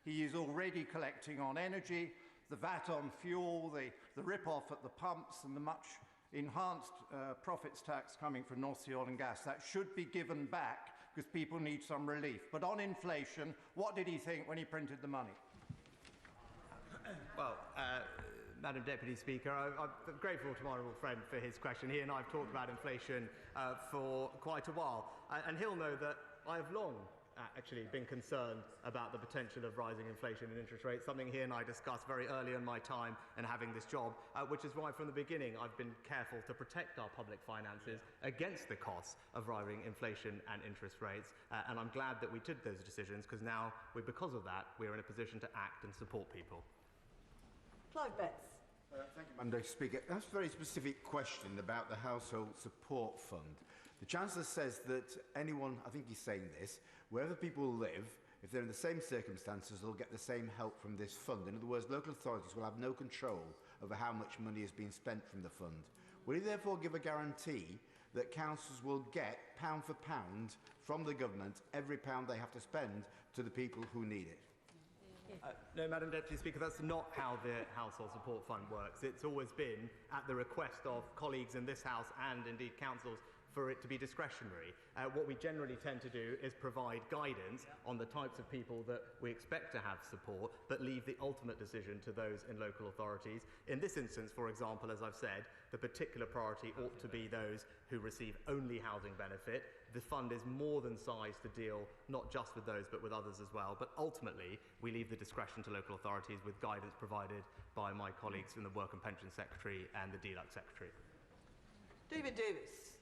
S8: he is already collecting on energy, the VAT on fuel, the rip-off at the pumps and the much enhanced profits tax coming from North Sea oil and gas. That should be given back because people need some relief. But on inflation, what did he think when he printed the money?
S1: Well, Madam Deputy Speaker, I'm grateful to my honourable friend for his question. He and I have talked about inflation for quite a while, and he'll know that I have long actually been concerned about the potential of rising inflation and interest rates, something he and I discussed very early in my time in having this job, which is why from the beginning I've been careful to protect our public finances against the costs of rising inflation and interest rates, and I'm glad that we took those decisions, because now, because of that, we're in a position to act and support people.
S2: Clive Betts.
S7: Thank you, Madam Deputy Speaker. That's a very specific question about the Household Support Fund. The Chancellor says that anyone, I think he's saying this, wherever people live, if they're in the same circumstances, they'll get the same help from this fund. In other words, local authorities will have no control over how much money is being spent from the fund. Will he therefore give a guarantee that councils will get, pound for pound, from the government, every pound they have to spend to the people who need it?
S1: No, Madam Deputy Speaker, that's not how the Household Support Fund works. It's always been at the request of colleagues in this House and indeed councils for it to be discretionary. What we generally tend to do is provide guidance on the types of people that we expect to have support, but leave the ultimate decision to those in local authorities. In this instance, for example, as I've said, the particular priority ought to be those who receive only housing benefit. The fund is more than sized to deal not just with those but with others as well. But ultimately, we leave the discretion to local authorities with guidance provided by my colleagues in the Work and Pension Secretary and the DLUC Secretary.
S2: David Davis.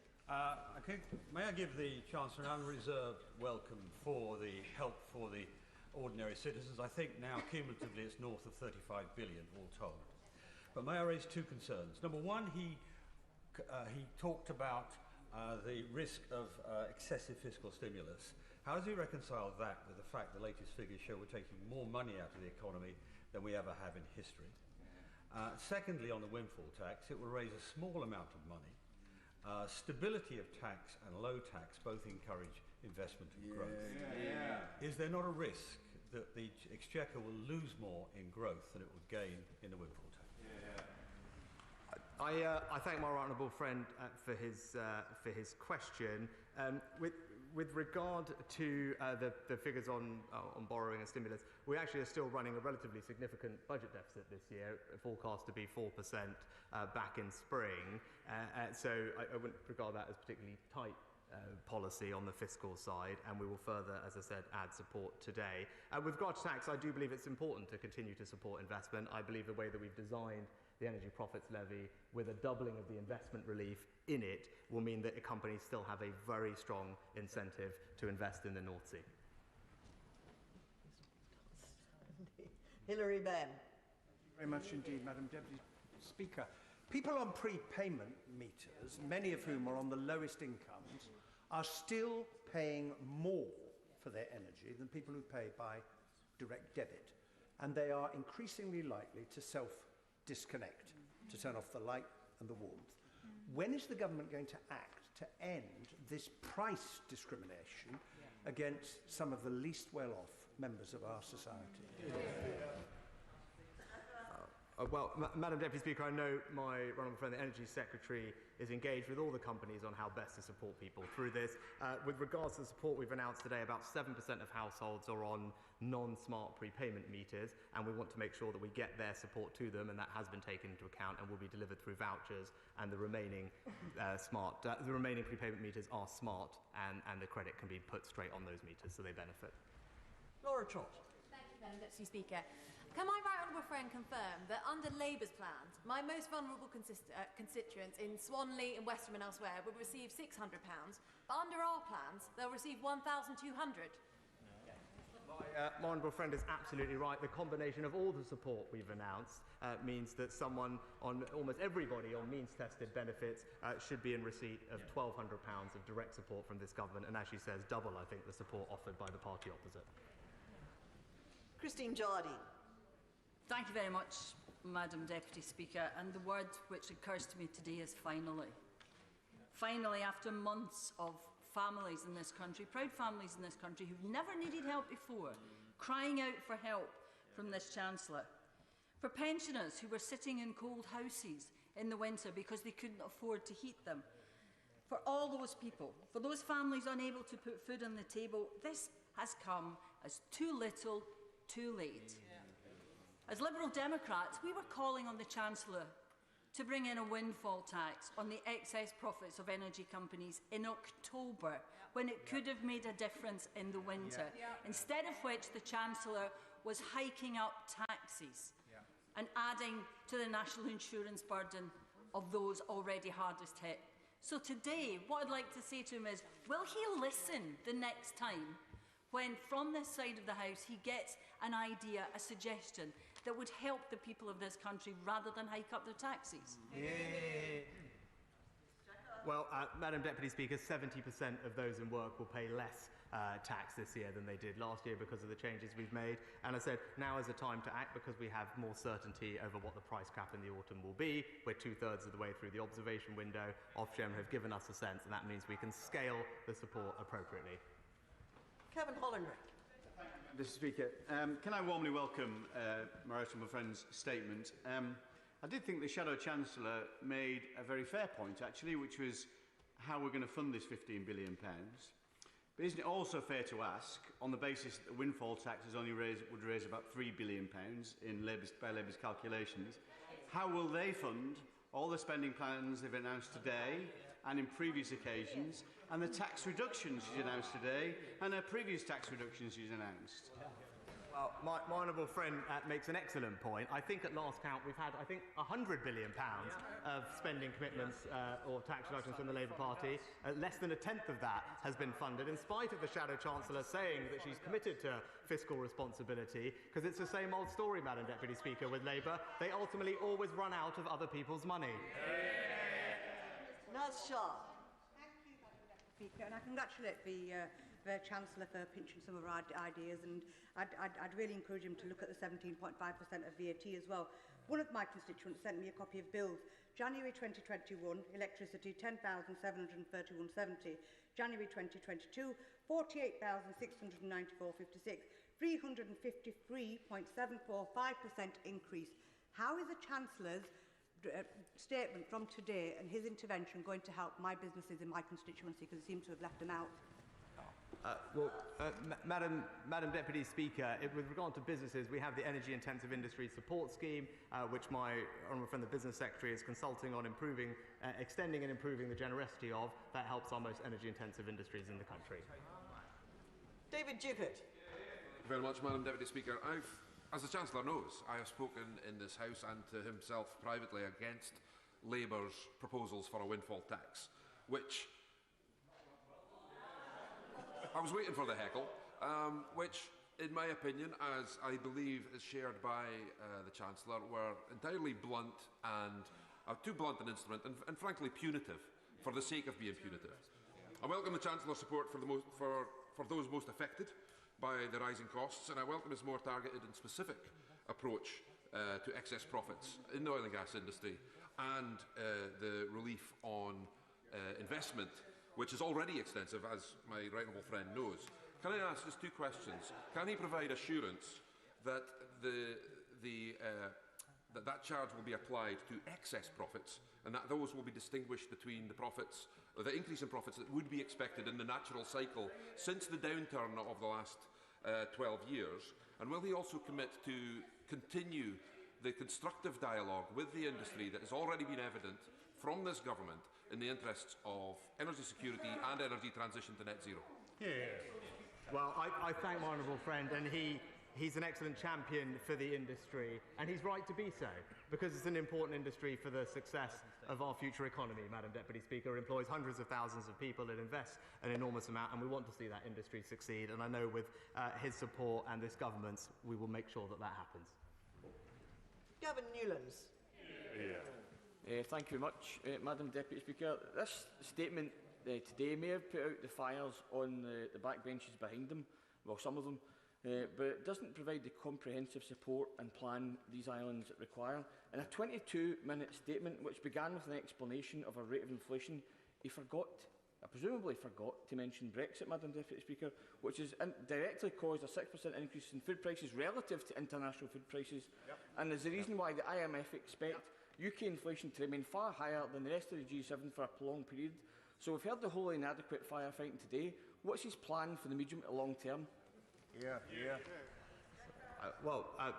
S9: May I give the Chancellor an unreserved welcome for the help for the ordinary citizens? I think now cumulatively it's north of 35 billion all told. But may I raise two concerns? Number one, he talked about the risk of excessive fiscal stimulus. How does he reconcile that with the fact the latest figures show we're taking more money out of the economy than we ever have in history? Secondly, on the windfall tax, it will raise a small amount of money. Stability of tax and low tax both encourage investment and growth. Is there not a risk that the Exchequer will lose more in growth than it would gain in the windfall tax?
S1: I thank my right honourable friend for his question. With regard to the figures on borrowing and stimulus, we actually are still running a relatively significant budget deficit this year, forecast to be 4% back in spring. So I wouldn't regard that as particularly tight policy on the fiscal side, and we will further, as I said, add support today. With regard to tax, I do believe it's important to continue to support investment. I believe the way that we've designed the energy profits levy with a doubling of the investment relief in it will mean that companies still have a very strong incentive to invest in the North Sea.
S2: Hilary Benn.
S10: Thank you very much indeed, Madam Deputy Speaker. People on prepayment meters, many of whom are on the lowest incomes, are still paying more for their energy than people who pay by direct debit. And they are increasingly likely to self-disconnect, to turn off the light and the warmth. When is the government going to act to end this price discrimination against some of the least well-off members of our society?
S1: Well, Madam Deputy Speaker, I know my right honourable friend, the Energy Secretary, is engaged with all the companies on how best to support people through this. With regards to the support we've announced today, about 7% of households are on non-smart prepayment meters, and we want to make sure that we get their support to them, and that has been taken into account and will be delivered through vouchers. And the remaining the remaining prepayment meters are smart, and the credit can be put straight on those meters, so they benefit.
S2: Laura Trott.
S11: Thank you, Madam Deputy Speaker. Can my right honourable friend confirm that under Labour's plans, my most vulnerable constituents in Swanley, in Westham and elsewhere will receive £600, but under our plans, they'll receive £1,200?
S1: My honourable friend is absolutely right. The combination of all the support we've announced means that someone on almost everybody on means-tested benefits should be in receipt of £1,200 of direct support from this government, and as she says, double, I think, the support offered by the party opposite.
S2: Christine Jardine.
S12: Thank you very much, Madam Deputy Speaker. And the word which occurs to me today is finally. Finally, after months of families in this country, proud families in this country who've never needed help before, crying out for help from this Chancellor. For pensioners who were sitting in cold houses in the winter because they couldn't afford to heat them. For all those people, for those families unable to put food on the table, this has come as too little, too late. As Liberal Democrats, we were calling on the Chancellor to bring in a windfall tax on the excess profits of energy companies in October, when it could have made a difference in the winter, instead of which the Chancellor was hiking up taxes and adding to the national insurance burden of those already hardest hit. So today, what I'd like to say to him is, will he listen the next time when from this side of the House he gets an idea, a suggestion that would help the people of this country rather than hike up their taxes?
S1: Well, Madam Deputy Speaker, 70% of those in work will pay less tax this year than they did last year because of the changes we've made. And I said, now is the time to act because we have more certainty over what the price cap in the autumn will be. We're 2/3 of the way through the observation window. Ofgem have given us a sense, and that means we can scale the support appropriately.
S2: Kevin Hollinrick.
S13: Mr. Speaker, can I warmly welcome my honourable friend's statement. I did think the Shadow Chancellor made a very fair point, actually, which was how we're going to fund this £15 billion. But isn't it also fair to ask, on the basis that the windfall taxes only would raise about £3 billion by Labour's calculations, how will they fund all the spending plans they've announced today and in previous occasions, and the tax reductions she's announced today and her previous tax reductions she's announced?
S1: Well, my honourable friend makes an excellent point. I think at last count we've had, £100 billion of spending commitments or tax reductions from the Labour Party. Less than a tenth of that has been funded, in spite of the Shadow Chancellor saying that she's committed to fiscal responsibility, because it's the same old story, Madam Deputy Speaker, with Labour. They ultimately always run out of other people's money.
S2: Naz Shah.
S14: Thank you, Madam Deputy Speaker, and I congratulate the Chancellor for pitching some of our ideas, and I'd really encourage him to look at the 17.5% of VAT as well. One of my constituents sent me a copy of bills. January 2021, electricity 10,731.70. January 2022, 48,694.56. 353.745% increase. How is the Chancellor's statement from today and his intervention going to help my businesses in my constituency, because he seems to have left them out?
S1: Madam Deputy Speaker, with regard to businesses, we have the Energy Intensive Industry Support Scheme, which my honourable friend the Business Secretary is consulting on extending and improving the generosity of. That helps our most energy-intensive industries in the country.
S2: David Duguid.
S15: Thank you very much, Madam Deputy Speaker. As the Chancellor knows, I have spoken in this House and to himself privately against Labour's proposals for a windfall tax, which I was waiting for the heckle, which, in my opinion, as I believe is shared by the Chancellor, were entirely blunt and too blunt an instrument and frankly punitive for the sake of being punitive. I welcome the Chancellor's support for those most affected by the rising costs, and I welcome his more targeted and specific approach to excess profits in the oil and gas industry and the relief on investment, which is already extensive, as my right honourable friend knows. Can I ask just two questions? Can he provide assurance that that charge will be applied to excess profits, and that those will be distinguished between the profits, or the increase in profits that would be expected in the natural cycle since the downturn of the last 12 years? And will he also commit to continue the constructive dialogue with the industry that has already been evident from this government in the interests of energy security and energy transition to net zero?
S1: Well, I thank my honourable friend, and he's an excellent champion for the industry, and he's right to be so, because it's an important industry for the success of our future economy, Madam Deputy Speaker. It employs hundreds of thousands of people, it invests an enormous amount, and we want to see that industry succeed, and I know with his support and this government's, we will make sure that that happens.
S2: Gavin Newlands.
S16: Thank you very much, Madam Deputy Speaker. This statement today may have put out the fires on the backbenches behind them, well, some of them, but it doesn't provide the comprehensive support and plan these islands require. In a 22-minute statement, which began with an explanation of a rate of inflation, he presumably forgot to mention Brexit, Madam Deputy Speaker, which has directly caused a 6% increase in food prices relative to international food prices, and is the reason why the IMF expect UK inflation to remain far higher than the rest of the G7 for a prolonged period. So we've heard the wholly inadequate firefighting today. What's his plan for the medium to long term?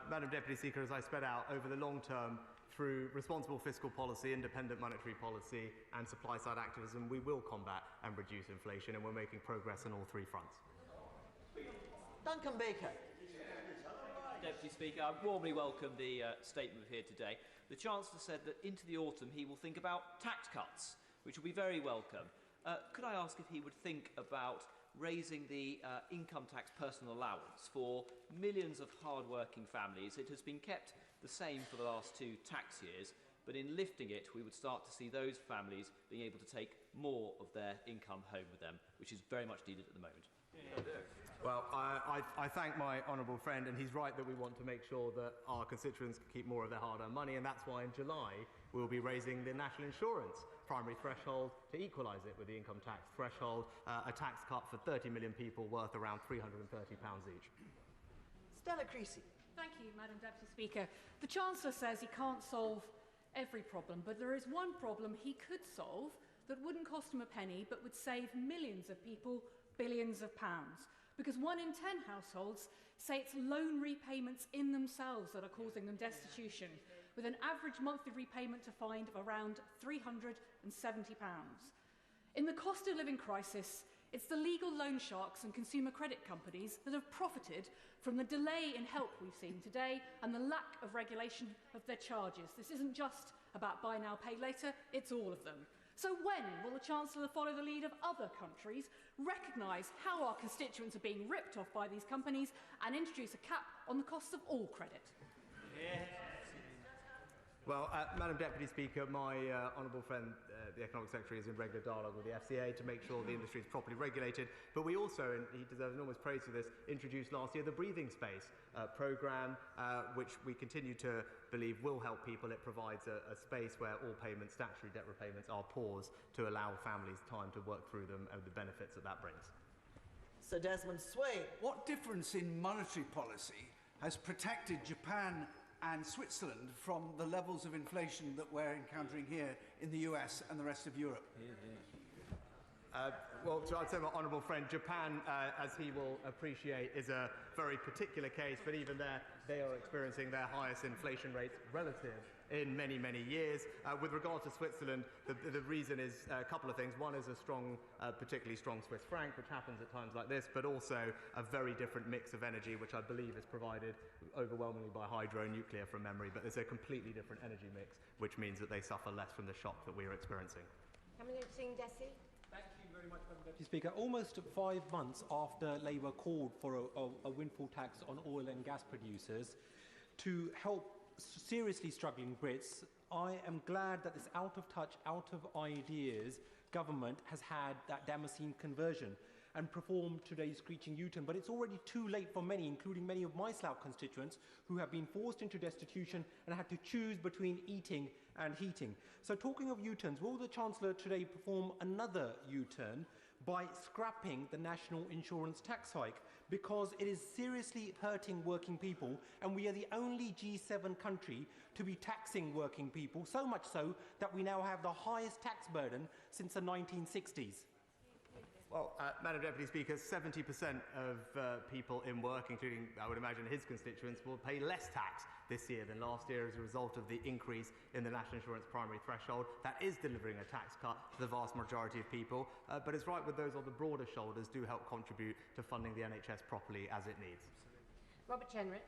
S1: Madam Deputy Speaker, as I sped out, over the long term, through responsible fiscal policy, independent monetary policy and supply-side activism, we will combat and reduce inflation, and we're making progress on all three fronts.
S2: Duncan Baker.
S17: Deputy Speaker, I warmly welcome the statement here today. The Chancellor said that into the autumn he will think about tax cuts, which will be very welcome. Could I ask if he would think about raising the income tax personal allowance for millions of hard-working families? It has been kept the same for the last 2 tax years, but in lifting it, we would start to see those families being able to take more of their income home with them, which is very much needed at the moment.
S1: Well, I thank my honourable friend, and he's right that we want to make sure that our constituents can keep more of their hard-earned money, and that's why in July we'll be raising the national insurance primary threshold to equalise it with the income tax threshold, a tax cut for 30 million people worth around £330 each.
S2: Stella Creasy.
S18: Thank you, Madam Deputy Speaker. The Chancellor says he can't solve every problem, but there is one problem he could solve
S19: that wouldn't cost them a penny but would save millions of people billions of pounds. Because 1 in 10 households say it's loan repayments in themselves that are causing them destitution, with an average monthly repayment to find of around £370. In the cost of living crisis, it's the legal loan sharks and consumer credit companies that have profited from the delay in help we've seen today and the lack of regulation of their charges. This isn't just about buy now, pay later, it's all of them. So when will the Chancellor follow the lead of other countries, recognise how our constituents are being ripped off by these companies and introduce a cap on the costs of all credit?
S1: Well, Madam Deputy Speaker, my honourable friend, the Economic Secretary, is in regular dialogue with the FCA to make sure the industry is properly regulated. But we also, and he deserves enormous praise for this, introduced last year the Breathing Space programme, which we continue to believe will help people. It provides a space where all payments, statutory debt repayments, are paused to allow families time to work through them and the benefits that that brings.
S2: Sir Desmond Sway.
S20: What difference in monetary policy has protected Japan and Switzerland from the levels of inflation that we're encountering here in the US and the rest of Europe?
S1: Well, so I'd say my honourable friend, Japan, as he will appreciate, is a very particular case, but even there, they are experiencing their highest inflation rates relative in many, many years. With regard to Switzerland, the reason is a couple of things. One is a strong, particularly strong Swiss franc, which happens at times like this, but also a very different mix of energy, which I believe is provided overwhelmingly by hydro and nuclear from memory, but there's a completely different energy mix, which means that they suffer less from the shock that we are experiencing.
S21: Coming over to Desi.
S22: Thank you very much, Madam Deputy Speaker. Almost 5 months after Labour called for a windfall tax on oil and gas producers to help seriously struggling Brits, I am glad that this out-of-touch, out-of-ideas government has had that Damascene conversion and performed today's screeching U-turn. But it's already too late for many, including many of my Slough constituents, who have been forced into destitution and had to choose between eating and heating. So talking of U-turns, will the Chancellor today perform another U-turn by scrapping the national insurance tax hike? Because it is seriously hurting working people, and we are the only G7 country to be taxing working people, so much so that we now have the highest tax burden since the 1960s.
S1: Well, Madam Deputy Speaker, 70% of people in work, including, I would imagine, his constituents, will pay less tax this year than last year as a result of the increase in the national insurance primary threshold. That is delivering a tax cut to the vast majority of people, but it's right with those on the broader shoulders do help contribute to funding the NHS properly as it needs.
S21: Robert Jenrick.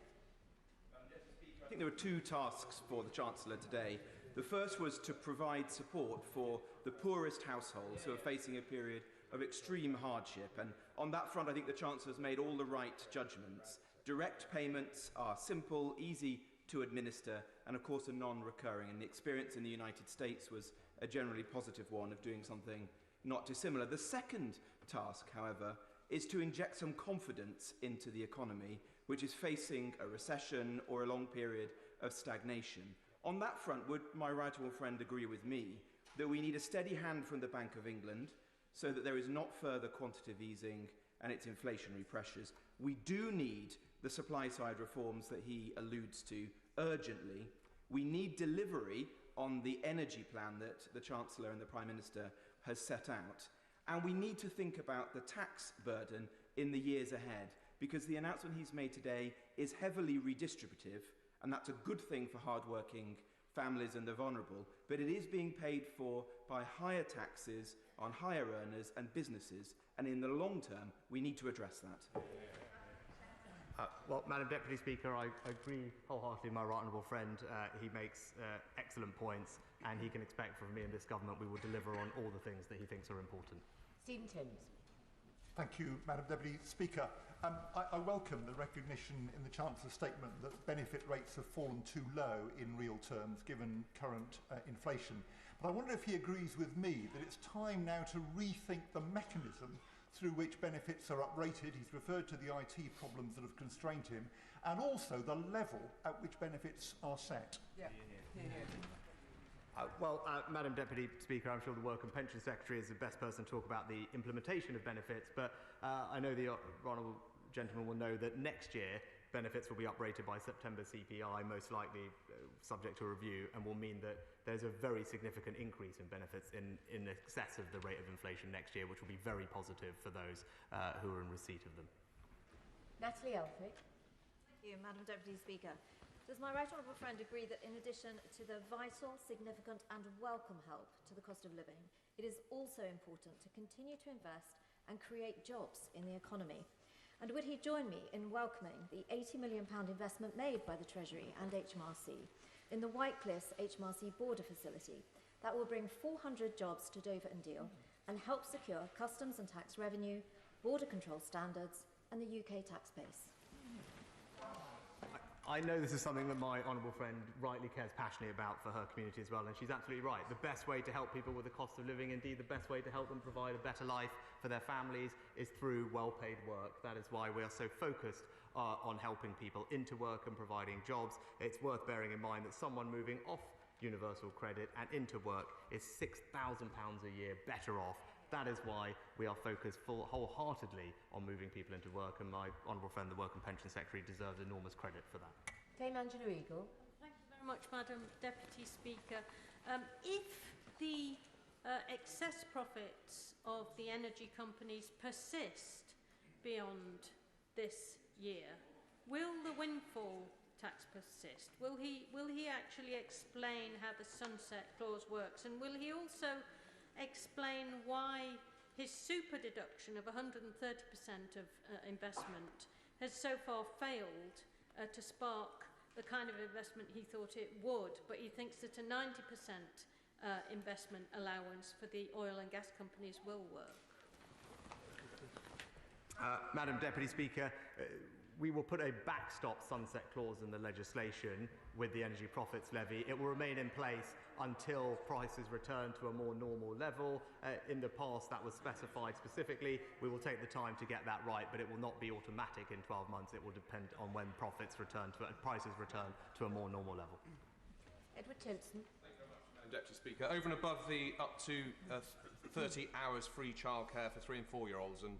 S23: I think there were 2 tasks for the Chancellor today. The first was to provide support for the poorest households who are facing a period of extreme hardship, and on that front I think the Chancellor has made all the right judgments. Direct payments are simple, easy to administer, and of course are non-recurring, and the experience in the United States was a generally positive one of doing something not dissimilar. The second task, however, is to inject some confidence into the economy, which is facing a recession or a long period of stagnation. On that front, would my right honourable friend agree with me that we need a steady hand from the Bank of England so that there is not further quantitative easing and its inflationary pressures? We do need the supply-side reforms that he alludes to urgently. We need delivery on the energy plan that the Chancellor and the Prime Minister has set out. And we need to think about the tax burden in the years ahead, because the announcement he's made today is heavily redistributive, and that's a good thing for hard-working families and the vulnerable, but it is being paid for by higher taxes on higher earners and businesses, and in the long term, we need to address that.
S1: Well, Madam Deputy Speaker, I agree wholeheartedly with my right honourable friend. He makes excellent points, and he can expect from me and this government we will deliver on all the things that he thinks are important.
S21: Stephen Timms.
S24: Thank you, Madam Deputy Speaker. I welcome the recognition in the Chancellor's statement that benefit rates have fallen too low in real terms given current inflation. But I wonder if he agrees with me that it's time now to rethink the mechanism through which benefits are uprated. He's referred to the IT problems that have constrained him, and also the level at which benefits are set.
S1: Madam Deputy Speaker, I'm sure the Work and Pension Secretary is the best person to talk about the implementation of benefits, but I know the honourable gentleman will know that next year benefits will be uprated by September CPI, most likely subject to review, and will mean that there's a very significant increase in benefits in excess of the rate of inflation next year, which will be very positive for those who are in receipt of them.
S21: Natalie Elphick.
S3: Thank you, Madam Deputy Speaker. Does my right honourable friend agree that in addition to the vital, significant and welcome help to the cost of living, it is also important to continue to invest and create jobs in the economy? And would he join me in welcoming the £80 million investment made by the Treasury and HMRC in the Whitecliffs HMRC border facility that will bring 400 jobs to Dover and Deal and help secure customs and tax revenue, border control standards and the UK tax base?
S1: I know this is something that my honourable friend rightly cares passionately about for her community as well, and she's absolutely right. The best way to help people with the cost of living, indeed the best way to help them provide a better life for their families, is through well-paid work. That is why we are so focused on helping people into work and providing jobs. It's worth bearing in mind that someone moving off universal credit and into work is £6,000 a year better off. That is why we are focused wholeheartedly on moving people into work, and my honourable friend, the Work and Pension Secretary, deserves enormous credit for that.
S21: Dame Angela Eagle.
S4: Thank you very much, Madam Deputy Speaker. If the excess profits of the energy companies persist beyond this year, will the windfall tax persist? Will he actually explain how the sunset clause works, and will he also explain why his super deduction of 130% of investment has so far failed to spark the kind of investment he thought it would, but he thinks that a 90% investment allowance for the oil and gas companies will work?
S1: Madam Deputy Speaker, we will put a backstop sunset clause in the legislation with the energy profits levy. It will remain in place until prices return to a more normal level. In the past, that was specified specifically. We will take the time to get that right, but it will not be automatic in 12 months. It will depend on when prices return to a more normal level.
S21: Edward Tilson.
S5: Thank you very much, Madam Deputy Speaker. Over and above the up to 30 hours free childcare for 3 and 4-year-olds and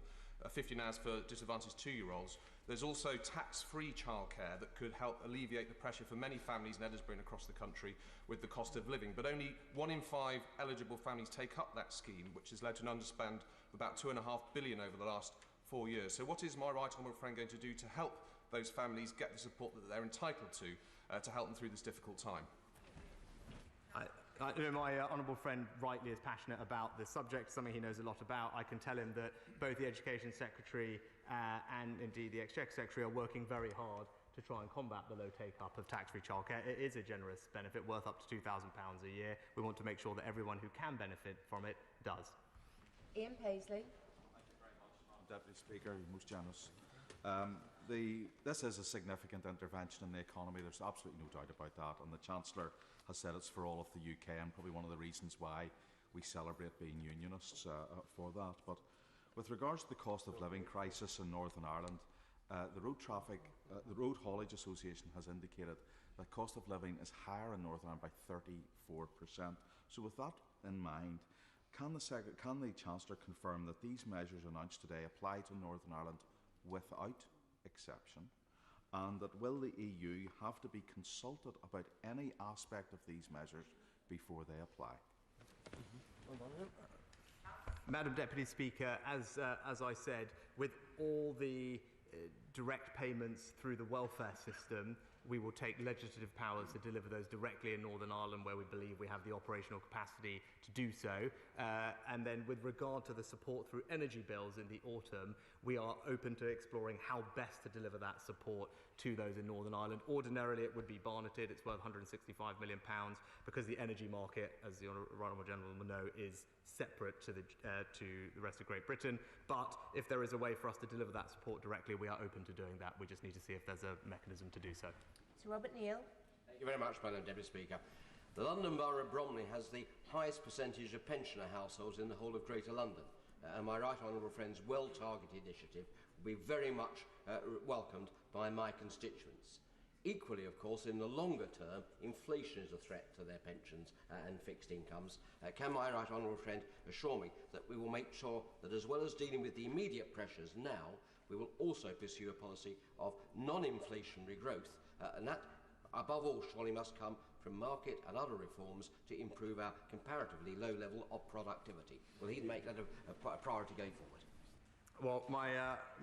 S5: 15 hours for disadvantaged 2-year-olds, there's also tax-free childcare that could help alleviate the pressure for many families in Edinburgh and across the country with the cost of living. But only 1 in 5 eligible families take up that scheme, which has led to an underspend of about £2.5 billion over the last 4 years. So what is my right honourable friend going to do to help those families get the support that they're entitled to help them through this difficult time?
S1: My honourable friend rightly is passionate about this subject, something he knows a lot about. I can tell him that both the Education Secretary and indeed the Exchequer Secretary are working very hard to try and combat the low take-up of tax-free childcare. It is a generous benefit worth up to £2,000 a year. We want to make sure that everyone who can benefit from it does.
S21: Ian Paisley.
S6: Thank you very much, Madam Deputy Speaker. You're most generous. This is a significant intervention in the economy. There's absolutely no doubt about that, and the Chancellor has said it's for all of the UK, and probably one of the reasons why we celebrate being unionists for that. But with regards to the cost of living crisis in Northern Ireland, the Road Haulage Association has indicated that cost of living is higher in Northern Ireland by 34%. So with that in mind, can the Chancellor confirm that these measures announced today apply to Northern Ireland without exception, and that will the EU have to be consulted about any aspect of these measures before they apply?
S1: Madam Deputy Speaker, as I said, with all the direct payments through the welfare system, we will take legislative powers to deliver those directly in Northern Ireland where we believe we have the operational capacity to do so. And then with regard to the support through energy bills in the autumn, we are open to exploring how best to deliver that support to those in Northern Ireland. Ordinarily it would be barneted, it's worth £165 million, because the energy market, as the Honourable Gentleman will know, is separate to the rest of Great Britain. But if there is a way for us to deliver that support directly, we are open to doing that. We just need to see if there's a mechanism to do so.
S21: Sir Robert Neal.
S25: Thank you very much, Madam Deputy Speaker. The London Borough of Bromley has the highest percentage of pensioner households in the whole of Greater London. And my right honourable friend's well-targeted initiative will be very much welcomed by my constituents. Equally, of course, in the longer term, inflation is a threat to their pensions and fixed incomes. Can my right honourable friend assure me that we will make sure that, as well as dealing with the immediate pressures now, we will also pursue a policy of non-inflationary growth, and that, above all, surely must come from market and other reforms to improve our comparatively low level of productivity. Will he make that a priority going forward?
S1: Well, my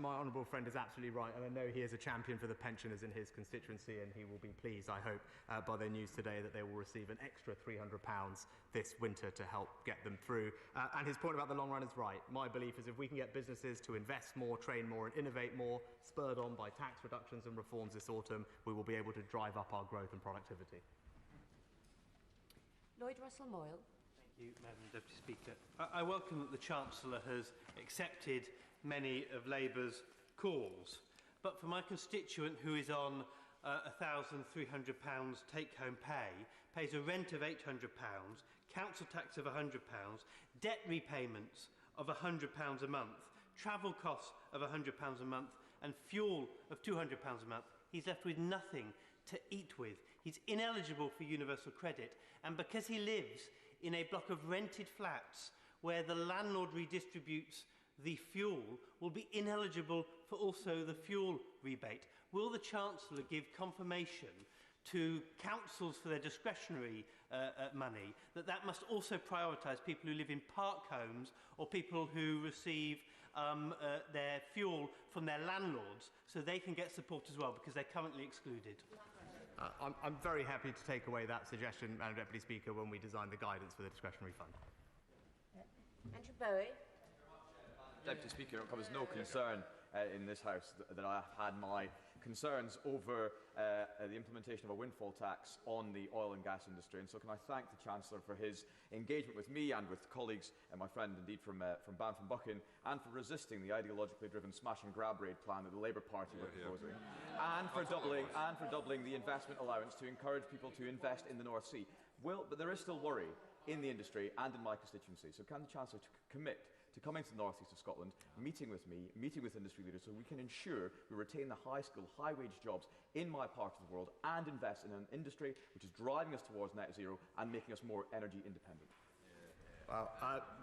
S1: honourable friend is absolutely right, and I know he is a champion for the pensioners in his constituency, and he will be pleased, I hope, by the news today that they will receive an extra £300 this winter to help get them through. And his point about the long run is right. My belief is if we can get businesses to invest more, train more and innovate more, spurred on by tax reductions and reforms this autumn, we will be able to drive up our growth and productivity.
S21: Lloyd Russell-Moyle.
S7: Thank you, Madam Deputy Speaker. I welcome that the Chancellor has accepted many of Labour's calls, but for my constituent who is on £1,300 take-home pay, pays a rent of £800, council tax of £100, debt repayments of £100 a month, travel costs of £100 a month, and fuel of £200 a month, he's left with nothing to eat with. He's ineligible for universal credit, and because he lives in a block of rented flats where the landlord redistributes the fuel, will be ineligible for also the fuel rebate. Will the Chancellor give confirmation to councils for their discretionary money that must also prioritise people who live in park homes or people who receive their fuel from their landlords, so they can get support as well, because they're currently excluded?
S1: I'm very happy to take away that suggestion, Madam Deputy Speaker, when we design the guidance for the discretionary fund.
S21: Andrew Bowie.
S8: Deputy Speaker, there was no concern in this House that I had my concerns over the implementation of a windfall tax on the oil and gas industry. And so can I thank the Chancellor for his engagement with me and with colleagues, and my friend indeed from Banff and Buchan, and for resisting the ideologically driven smash and grab raid plan that the Labour Party were proposing, and for doubling the investment allowance to encourage people to invest in the North Sea. But there is still worry in the industry and in my constituency. So can the Chancellor commit to coming to the North East of Scotland, meeting with me, meeting with industry leaders, so we can ensure we retain the high-skilled, high-wage jobs in my part of the world and invest in an industry which is driving us towards net zero and making us more energy independent?
S1: Well,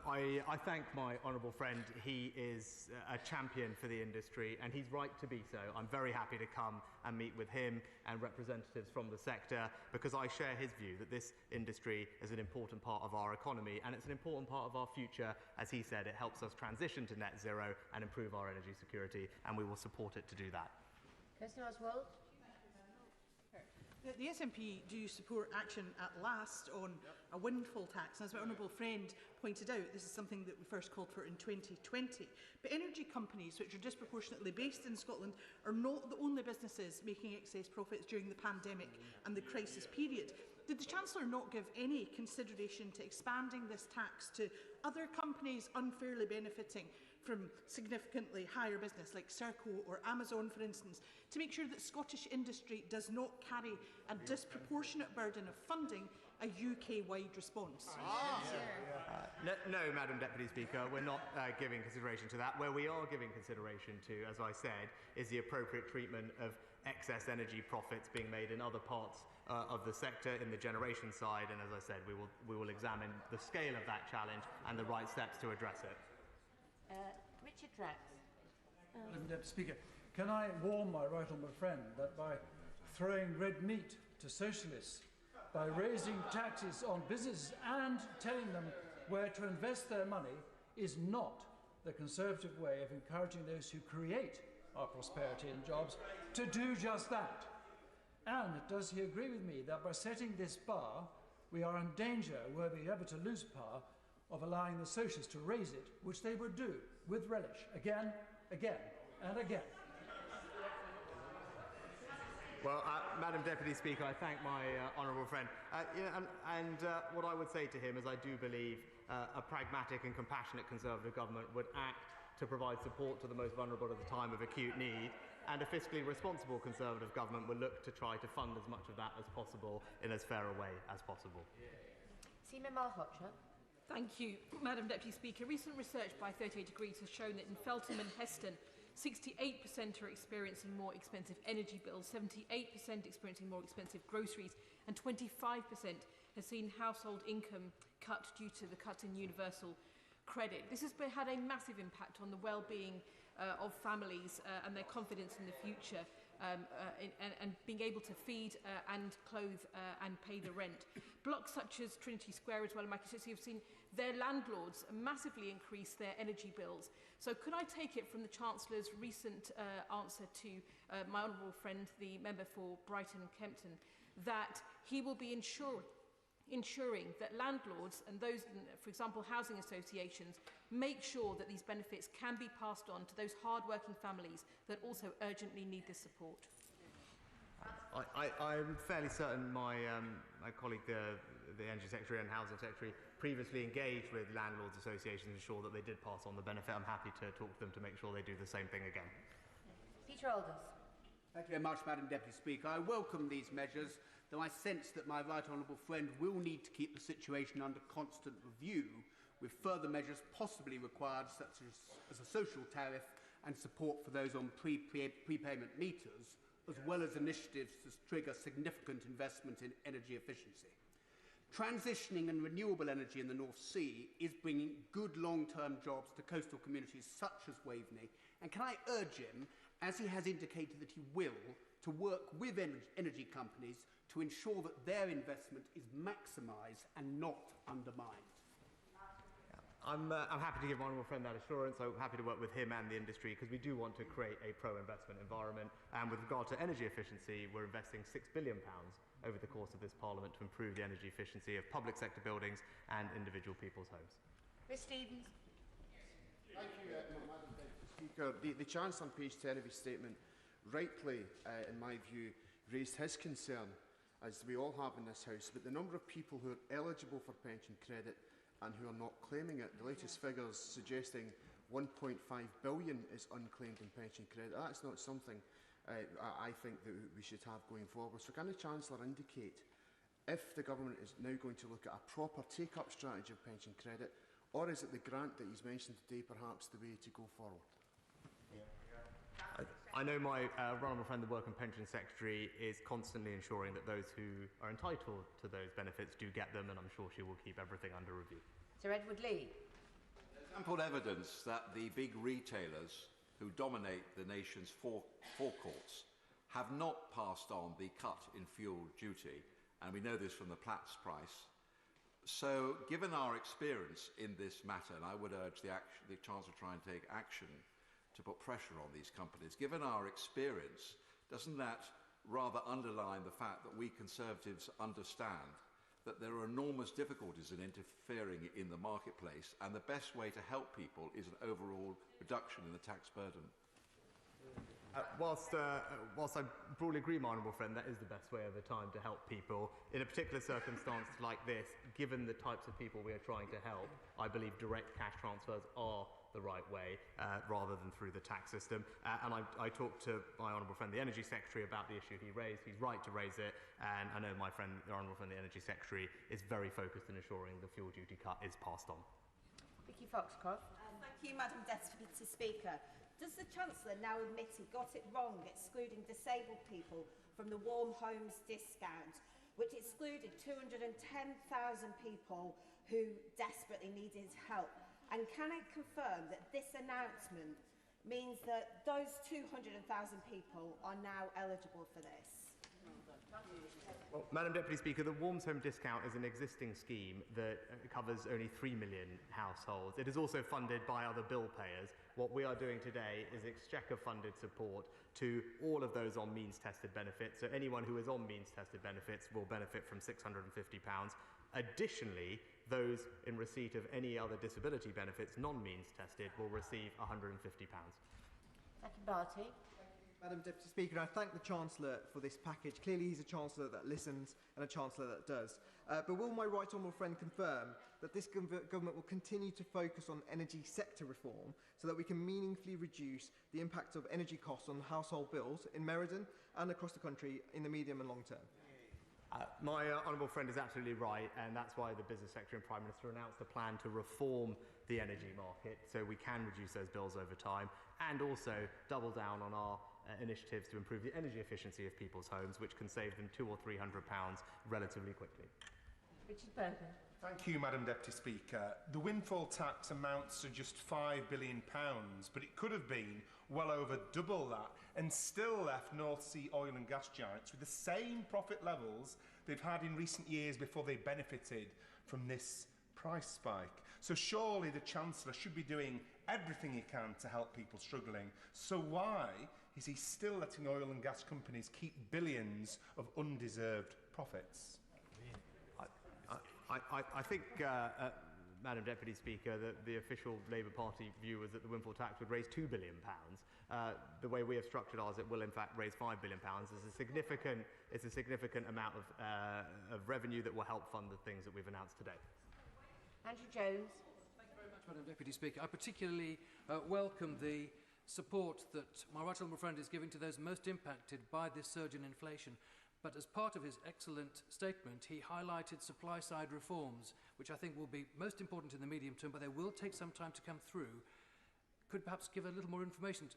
S1: I thank my honourable friend. He is a champion for the industry, and he's right to be so. I'm very happy to come and meet with him and representatives from the sector, because I share his view that this industry is an important part of our economy, and it's an important part of our future. As he said, it helps us transition to net zero and improve our energy security, and we will support it to do that.
S21: Kirsten Oswald.
S9: The SNP do support action at last on a windfall tax. And as my honourable friend pointed out, this is something that we first called for in 2020. But energy companies, which are disproportionately based in Scotland, are not the only businesses making excess profits during the pandemic and the crisis period. Did the Chancellor not give any consideration to expanding this tax to other companies unfairly benefiting from significantly higher business, like Serco or Amazon, for instance, to make sure that Scottish industry does not carry a disproportionate burden of funding a UK-wide response?
S1: No, Madam Deputy Speaker, we're not giving consideration to that. Where we are giving consideration to, as I said, is the appropriate treatment of excess energy profits being made in other parts of the sector, in the generation side, and as I said, we will examine the scale of that challenge and the right steps to address it.
S21: Richard Drax.
S10: Madam Deputy Speaker, can I warn my right honourable friend that by throwing red meat to socialists, by raising taxes on business and telling them where to invest their money, is not the Conservative way of encouraging those who create our prosperity and jobs to do just that? And does he agree with me that by setting this bar, we are in danger, were we ever to lose power, of allowing the socialists to raise it, which they would do with relish, again, again, and again?
S1: Well, Madam Deputy Speaker, I thank my honourable friend. What I would say to him is I do believe a pragmatic and compassionate Conservative government would act to provide support to the most vulnerable at the time of acute need, and a fiscally responsible Conservative government would look to try to fund as much of that as possible in as fair a way as possible.
S21: Seema Malhotra.
S19: Thank you, Madam Deputy Speaker. Recent research by 38 Degrees has shown that in Feltham and Heston, 68% are experiencing more expensive energy bills, 78% experiencing more expensive groceries, and 25% has seen household income cut due to the cut in universal credit. This has had a massive impact on the well-being of families and their confidence in the future, and being able to feed and clothe and pay the rent. Blocks such as Trinity Square as well in my constituency have seen their landlords massively increase their energy bills. So could I take it from the Chancellor's recent answer to my honourable friend, the member for Brighton and Kempton, that he will be ensuring that landlords and those, for example, housing associations, make sure that these benefits can be passed on to those hard-working families that also urgently need this support?
S1: I'm fairly certain my colleague, the Energy Secretary and Housing Secretary, previously engaged with landlords associations to ensure that they did pass on the benefit. I'm happy to talk to them to make sure they do the same thing again.
S21: Peter Alders.
S11: Thank you very much, Madam Deputy Speaker. I welcome these measures, though I sense that my right honourable friend will need to keep the situation under constant review, with further measures possibly required, such as a social tariff and support for those on prepayment meters, as well as initiatives to trigger significant investment in energy efficiency. Transitioning and renewable energy in the North Sea is bringing good long-term jobs to coastal communities such as Waveney, and can I urge him, as he has indicated that he will, to work with energy companies to ensure that their investment is maximised and not undermined?
S1: I'm happy to give my honourable friend that assurance. I'm happy to work with him and the industry because we do want to create a pro-investment environment. And with regard to energy efficiency, we're investing £6 billion over the course of this Parliament to improve the energy efficiency of public sector buildings and individual people's homes.
S21: Ms Stevens.
S12: Thank you, Madam Deputy Speaker. The Chancellor on page 10 of his statement rightly, in my view, raised his concern, as we all have in this House, about the number of people who are eligible for pension credit and who are not claiming it. The latest figures suggesting 1.5 billion is unclaimed in pension credit. That's not something I think that we should have going forward. So can the Chancellor indicate if the Government is now going to look at a proper take-up strategy of pension credit, or is it the grant that he's mentioned today perhaps the way to go forward?
S1: I know my honourable friend, the Work and Pension Secretary, is constantly ensuring that those who are entitled to those benefits do get them, and I'm sure she will keep everything under review.
S21: Sir Edward Lee.
S13: There's ample evidence that the big retailers who dominate the nation's forecourts have not passed on the cut in fuel duty, and we know this from the Platts price. So, given our experience in this matter, and I would urge the Chancellor to try and take action to put pressure on these companies. Given our experience, doesn't that rather underline the fact that we Conservatives understand that there are enormous difficulties in interfering in the marketplace, and the best way to help people is an overall reduction in the tax burden?
S1: Whilst I broadly agree, my honourable friend, that is the best way of the time to help people. In a particular circumstance like this, given the types of people we are trying to help, I believe direct cash transfers are the right way, rather than through the tax system. And I talked to my honourable friend, the Energy Secretary, about the issue he raised. He's right to raise it, and I know my friend, the honourable friend, the Energy Secretary, is very focused in ensuring the fuel duty cut is passed on.
S21: Vicky Foxcroft.
S14: Thank you, Madam Deputy Speaker. Does the Chancellor now admit he got it wrong excluding disabled people from the Warm Homes discount, which excluded 210,000 people who desperately needed help? And can I confirm that this announcement means that those 200,000 people are now eligible for this?
S1: Well, Madam Deputy Speaker, the Warms Home discount is an existing scheme that covers only 3 million households. It is also funded by other bill payers. What we are doing today is exchequer-funded support to all of those on means-tested benefits. So anyone who is on means-tested benefits will benefit from £650. Additionally, those in receipt of any other disability benefits, non-means tested, will receive £150.
S21: Second Barty.
S15: Madam Deputy Speaker, I thank the Chancellor for this package. Clearly he's a Chancellor that listens and a Chancellor that does. But will my right honourable friend confirm that this government will continue to focus on energy sector reform so that we can meaningfully reduce the impact of energy costs on household bills in Meriden and across the country in the medium and long term?
S1: My honourable friend is absolutely right, and that's why the Business Secretary and Prime Minister announced a plan to reform the energy market so we can reduce those bills over time, and also double down on our initiatives to improve the energy efficiency of people's homes, which can save them £200 or £300 relatively quickly.
S21: Richard Bergen.
S2: Thank you, Madam Deputy Speaker. The windfall tax amounts to just £5 billion, but it could have been well over double that and still left North Sea oil and gas giants with the same profit levels they've had in recent years before they benefited from this price spike. So surely the Chancellor should be doing everything he can to help people struggling. So why is he still letting oil and gas companies keep billions of undeserved profits?
S1: I think, Madam Deputy Speaker, that the official Labour Party view was that the windfall tax would raise £2 billion. The way we have structured ours, it will in fact raise £5 billion. It's a significant amount of revenue that will help fund the things that we've announced today.
S14: Andrew Jones.
S16: Thank you very much, Madam Deputy Speaker. I particularly welcome the support that my right honourable friend is giving to those most impacted by this surge in inflation. But as part of his excellent statement, he highlighted supply-side reforms, which I think will be most important in the medium term, but they will take some time to come through. Could perhaps give a little more information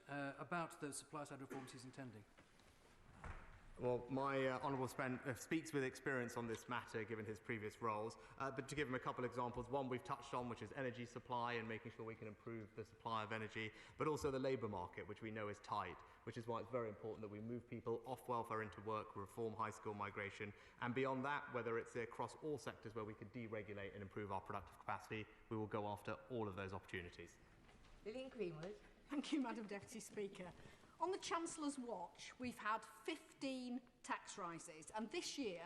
S16: about those supply-side reforms he's intending?
S1: Well, my honourable friend speaks with experience on this matter, given his previous roles. But to give him a couple of examples, one we've touched on, which is energy supply and making sure we can improve the supply of energy, but also the labour market, which we know is tight, which is why it's very important that we move people off welfare into work, reform high school migration, and beyond that, whether it's across all sectors where we could deregulate and improve our productive capacity, we will go after all of those opportunities.
S14: Lillian Greenwood.
S19: Thank you, Madam Deputy Speaker. On the Chancellor's watch, we've had 15 tax rises, and this year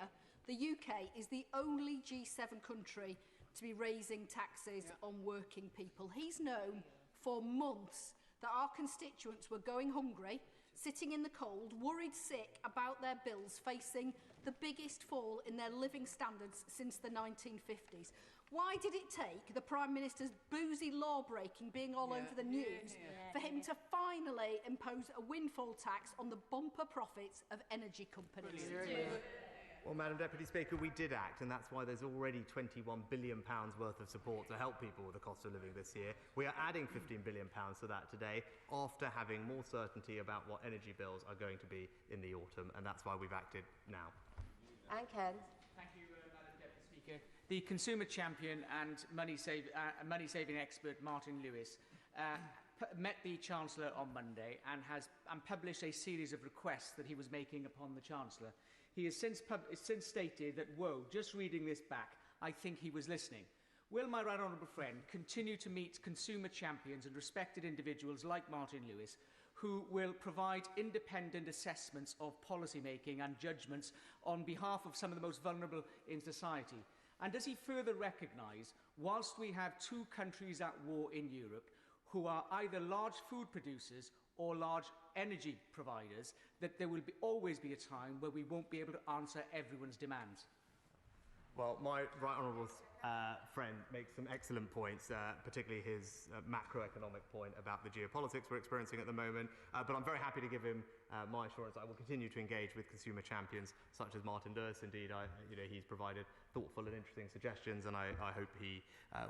S19: the UK is the only G7 country to be raising taxes on working people. He's known for months that our constituents were going hungry, sitting in the cold, worried sick about their bills, facing the biggest fall in their living standards since the 1950s. Why did it take the Prime Minister's boozy law-breaking being all over the news for him to finally impose a windfall tax on the bumper profits of energy companies?
S1: Well, Madam Deputy Speaker, we did act, and that's why there's already £21 billion worth of support to help people with the cost of living this year. We are adding £15 billion to that today, after having more certainty about what energy bills are going to be in the autumn, and that's why we've acted now.
S14: And Ken.
S17: Thank you, Madam Deputy Speaker. The consumer champion and money-saving expert Martin Lewis met the Chancellor on Monday and published a series of requests that he was making upon the Chancellor. He has since stated that, whoa, just reading this back, I think he was listening. Will my right honourable friend continue to meet consumer champions and respected individuals like Martin Lewis, who will provide independent assessments of policy making and judgments on behalf of some of the most vulnerable in society? And does he further recognise, whilst we have two countries at war in Europe who are either large food producers or large energy providers, that there will always be a time where we won't be able to answer everyone's demands?
S1: Well, my right honourable friend makes some excellent points, particularly his macroeconomic point about the geopolitics we're experiencing at the moment. But I'm very happy to give him my assurance that I will continue to engage with consumer champions such as Martin Lewis. Indeed, he's provided thoughtful and interesting suggestions, and I hope he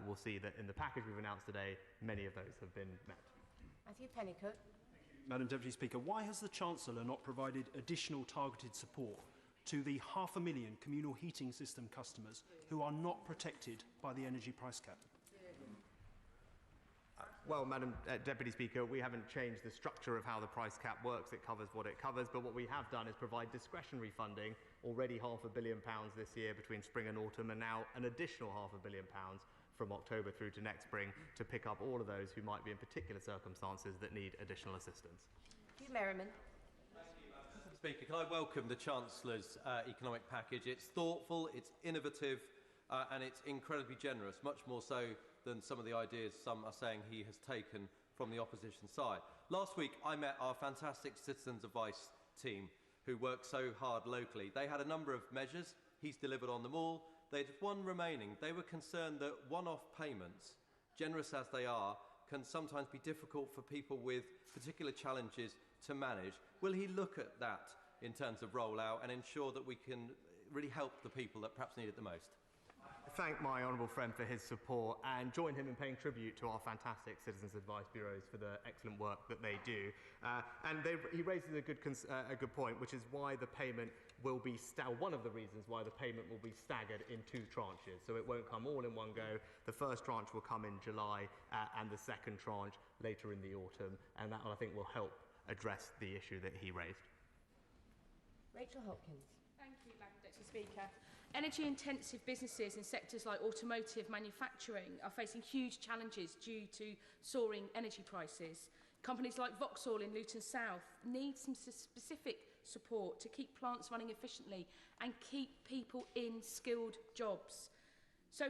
S1: will see that in the package we've announced today, many of those have been met.
S14: Matthew Pennycook.
S18: Madam Deputy Speaker, why has the Chancellor not provided additional targeted support to the 500,000 communal heating system customers who are not protected by the energy price cap?
S1: Well, Madam Deputy Speaker, we haven't changed the structure of how the price cap works. It covers what it covers, but what we have done is provide discretionary funding, already £500 million this year between spring and autumn, and now an additional £500 million from October through to next spring to pick up all of those who might be in particular circumstances that need additional assistance.
S14: Hugh Merriman.
S20: Speaker, can I welcome the Chancellor's economic package? It's thoughtful, it's innovative, and it's incredibly generous, much more so than some of the ideas some are saying he has taken from the opposition side. Last week, I met our fantastic Citizens Advice team who work so hard locally. They had a number of measures. He's delivered on them all. They had one remaining. They were concerned that one-off payments, generous as they are, can sometimes be difficult for people with particular challenges to manage. Will he look at that in terms of rollout and ensure that we can really help the people that perhaps need it the most?
S1: thank my honourable friend for his support and join him in paying tribute to our fantastic Citizens Advice Bureaus for the excellent work that they do. He raises a good point, which is why the payment will be one of the reasons why the payment will be staggered in 2 tranches. So it won't come all in one go. The first tranche will come in July and the second tranche later in the autumn, and that, I think, will help address the issue that he raised.
S21: Rachel Hopkins.
S3: Thank you, Madam Deputy Speaker. Energy-intensive businesses in sectors like automotive manufacturing are facing huge challenges due to soaring energy prices. Companies like Vauxhall in Luton South need some specific support to keep plants running efficiently and keep people in skilled jobs. So,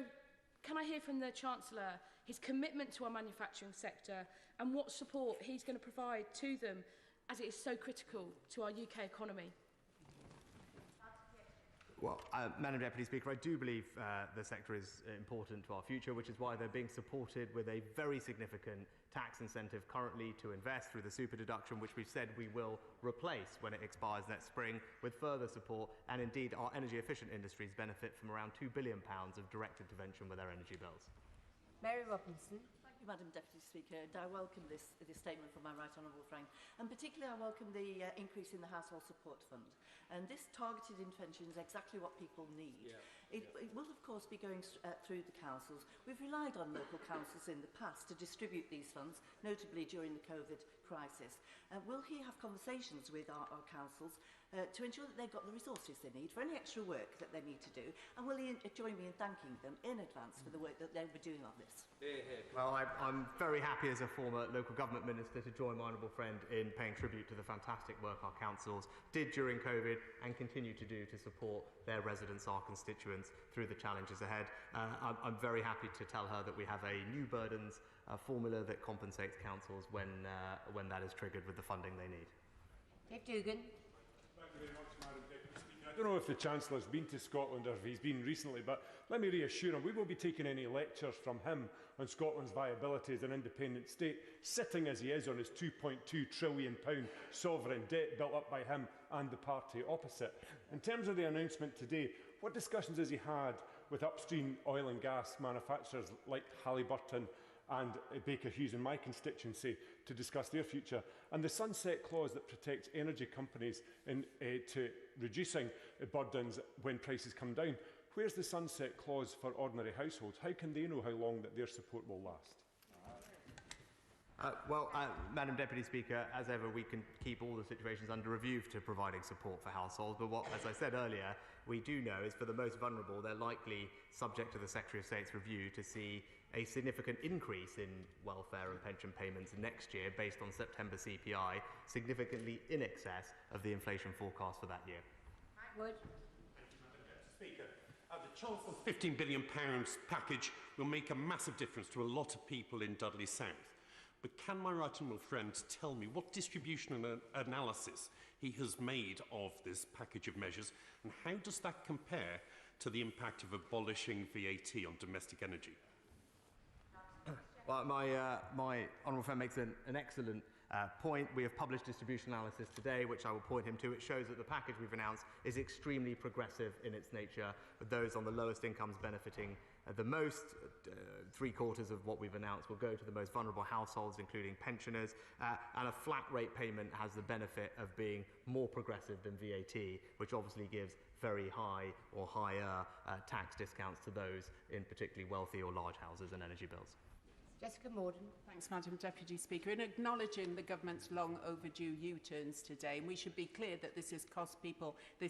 S3: can I hear from the Chancellor his commitment to our manufacturing sector and what support he's going to provide to them, as it is so critical to our UK economy?
S1: Well, Madam Deputy Speaker, I do believe the sector is important to our future, which is why they're being supported with a very significant tax incentive currently to invest through the super deduction, which we've said we will replace when it expires next spring, with further support. And indeed, our energy efficient industries benefit from around £2 billion of direct intervention with their energy bills.
S21: Mary Robinson.
S4: Thank you, Madam Deputy Speaker, and I welcome this statement from my right honourable friend. And particularly I welcome the increase in the Household Support Fund. And this targeted intervention is exactly what people need. Yeah. It will, of course, be going through the councils. We've relied on local councils in the past to distribute these funds, notably during the COVID crisis. Will he have conversations with our councils to ensure that they've got the resources they need for any extra work that they need to do? And will he join me in thanking them in advance for the work that they were doing on this?
S1: Well, I'm very happy as a former local government minister to join my honourable friend in paying tribute to the fantastic work our councils did during COVID and continue to do to support their residents, our constituents, through the challenges ahead. I'm very happy to tell her that we have a new burdens formula that compensates councils when that is triggered with the funding they need.
S21: Dave Dugan.
S22: Thank you very much, Madam Deputy Speaker. I don't know if the Chancellor's been to Scotland or if he's been recently, but let me reassure him, we won't be taking any lectures from him on Scotland's viability as an independent state, sitting as he is on his £2.2 trillion sovereign debt built up by him and the party opposite. In terms of the announcement today, what discussions has he had with upstream oil and gas manufacturers like Halliburton and Baker Hughes in my constituency to discuss their future, and the sunset clause that protects energy companies to reducing burdens when prices come down? Where's the sunset clause for ordinary households? How can they know how long that their support will last?
S1: Madam Deputy Speaker, as ever, we can keep all the situations under review to providing support for households. But what, as I said earlier, we do know is for the most vulnerable, they're likely, subject to the Secretary of State's review, to see a significant increase in welfare and pension payments next year based on September CPI, significantly in excess of the inflation forecast for that year.
S21: Wood.
S23: Thank you, Madam Deputy Speaker. The Chancellor's £15 billion package will make a massive difference to a lot of people in Dudley South. But can my right honourable friend tell me what distribution analysis he has made of this package of measures, and how does that compare to the impact of abolishing VAT on domestic energy?
S1: Well, my honourable friend makes an excellent point. We have published distribution analysis today, which I will point him to. It shows that the package we've announced is extremely progressive in its nature, with those on the lowest incomes benefiting the most. 3/4 of what we've announced will go to the most vulnerable households, including pensioners, and a flat rate payment has the benefit of being more progressive than VAT, which obviously gives very high or higher tax discounts to those in particularly wealthy or large houses and energy bills.
S21: Jessica Morden.
S24: Thanks, Madam Deputy Speaker. In acknowledging the government's long overdue U-turns today, and we should be clear that this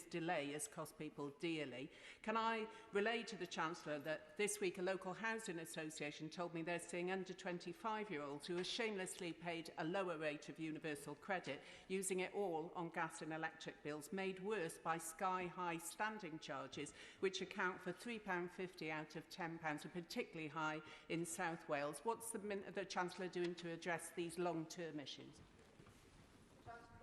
S24: delay has cost people dearly, can I relay to the Chancellor that this week a local housing association told me they're seeing under 25-year-olds who have shamelessly paid a lower rate of universal credit, using it all on gas and electric bills, made worse by sky-high standing charges, which account for £3.50 out of £10, and particularly high in South Wales. What's the Chancellor doing to address these long-term issues?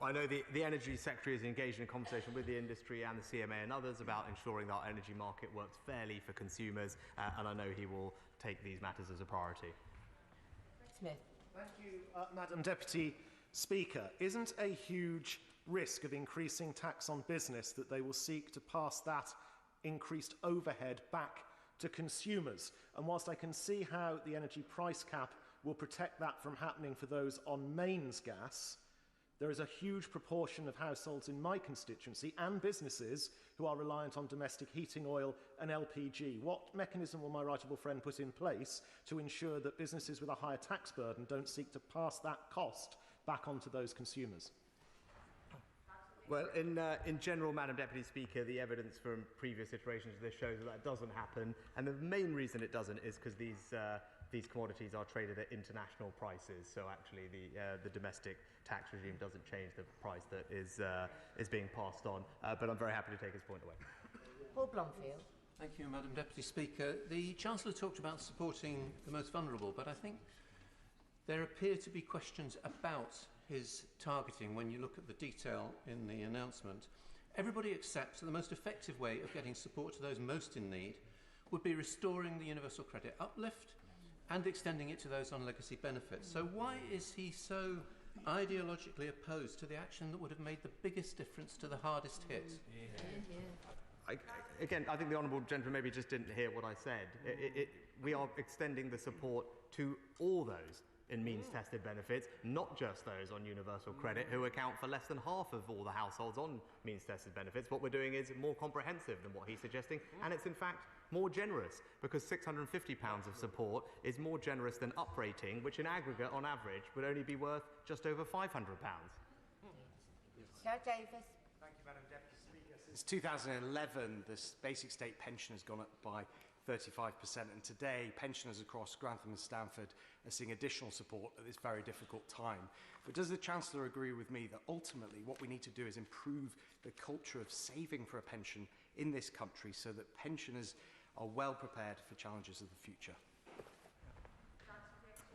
S1: I know the Energy Secretary is engaged in a conversation with the industry and the CMA and others about ensuring that our energy market works fairly for consumers, and I know he will take these matters as a priority.
S21: Smith.
S26: Thank you, Madam Deputy Speaker. Isn't a huge risk of increasing tax on business that they will seek to pass that increased overhead back to consumers. And whilst I can see how the energy price cap will protect that from happening for those on mains gas, there is a huge proportion of households in my constituency and businesses who are reliant on domestic heating oil and LPG. What mechanism will my right honourable friend put in place to ensure that businesses with a higher tax burden don't seek to pass that cost back onto those consumers?
S1: Well, in general, Madam Deputy Speaker, the evidence from previous iterations of this shows that doesn't happen, and the main reason it doesn't is because these commodities are traded at international prices. So actually, the domestic tax regime doesn't change the price that is being passed on. But I'm very happy to take his point away.
S21: Paul Blomfield.
S16: Thank you, Madam Deputy Speaker. The Chancellor talked about supporting the most vulnerable, but I think there appear to be questions about his targeting when you look at the detail in the announcement. Everybody accepts that the most effective way of getting support to those most in need would be restoring the universal credit uplift and extending it to those on legacy benefits. So why is he so ideologically opposed to the action that would have made the biggest difference to the hardest hit?
S1: Again, I think the Honourable Gentleman maybe just didn't hear what I said. We are extending the support to all those in means-tested benefits, not just those on universal credit, who account for less than half of all the households on means-tested benefits. What we're doing is more comprehensive than what he's suggesting, and it's in fact more generous, because £650 of support is more generous than uprating, which in aggregate, on average, would only be worth just over £500.
S21: Joe Davis.
S5: Thank you, Madam Deputy Speaker. Since 2011, the basic state pension has gone up by 35%, and today pensioners across Grantham and Stamford are seeing additional support at this very difficult time. But does the Chancellor agree with me that ultimately what we need to do is improve the culture of saving for a pension in this country so that pensioners are well prepared for challenges of the future?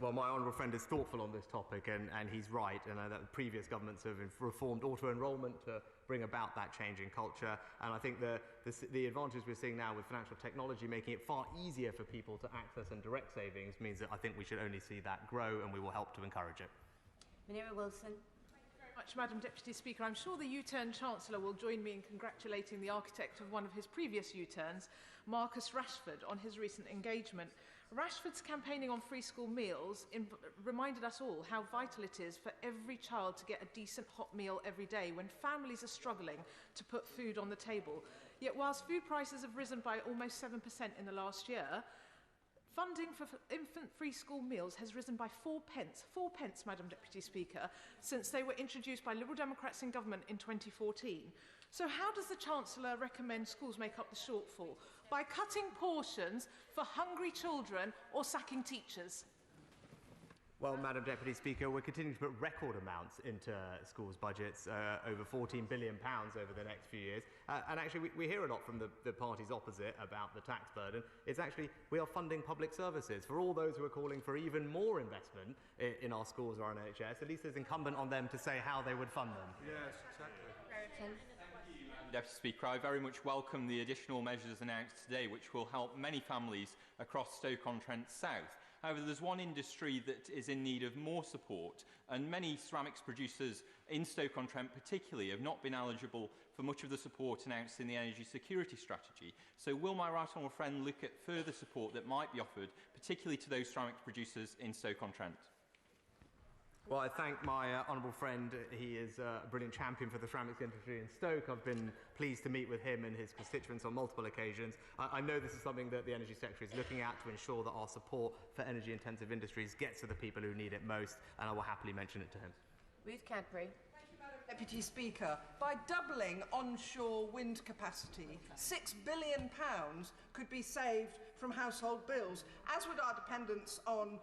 S1: Well, my honourable friend is thoughtful on this topic, and he's right. And that previous governments have reformed auto-enrolment to bring about that change in culture. And I think the advantage we're seeing now with financial technology making it far easier for people to access and direct savings means that I think we should only see that grow, and we will help to encourage it.
S21: Munira Wilson.
S3: Much, Madam Deputy Speaker. I'm sure the U-turn Chancellor will join me in congratulating the architect of one of his previous U-turns, Marcus Rashford, on his recent engagement. Rashford's campaigning on free school meals reminded us all how vital it is for every child to get a decent hot meal every day when families are struggling to put food on the table. Yet whilst food prices have risen by almost 7% in the last year, funding for infant free school meals has risen by 4 pence, Madam Deputy Speaker, since they were introduced by Liberal Democrats in government in 2014. So how does the Chancellor recommend schools make up the shortfall? By cutting portions for hungry children or sacking teachers?
S1: Well, Madam Deputy Speaker, we're continuing to put record amounts into schools' budgets, over £14 billion over the next few years. And actually, we hear a lot from the parties opposite about the tax burden. It's actually, we are funding public services. For all those who are calling for even more investment in our schools or our NHS, at least it's incumbent on them to say how they would fund them.
S6: Yes, exactly. Deputy Speaker, I very much welcome the additional measures announced today, which will help many families across Stoke-on-Trent South. However, there's one industry that is in need of more support, and many ceramics producers in Stoke-on-Trent particularly have not been eligible for much of the support announced in the energy security strategy. So will my right honourable friend look at further support that might be offered, particularly to those ceramics producers in Stoke-on-Trent?
S1: Well, I thank my honourable friend. He is a brilliant champion for the ceramics industry in Stoke. I've been pleased to meet with him and his constituents on multiple occasions. I know this is something that the Energy Secretary is looking at to ensure that our support for energy-intensive industries gets to the people who need it most, and I will happily mention it to him.
S21: Ruth Cadbury.
S7: Deputy Speaker, by doubling onshore wind capacity, £6 billion could be saved from household bills, as would our dependence on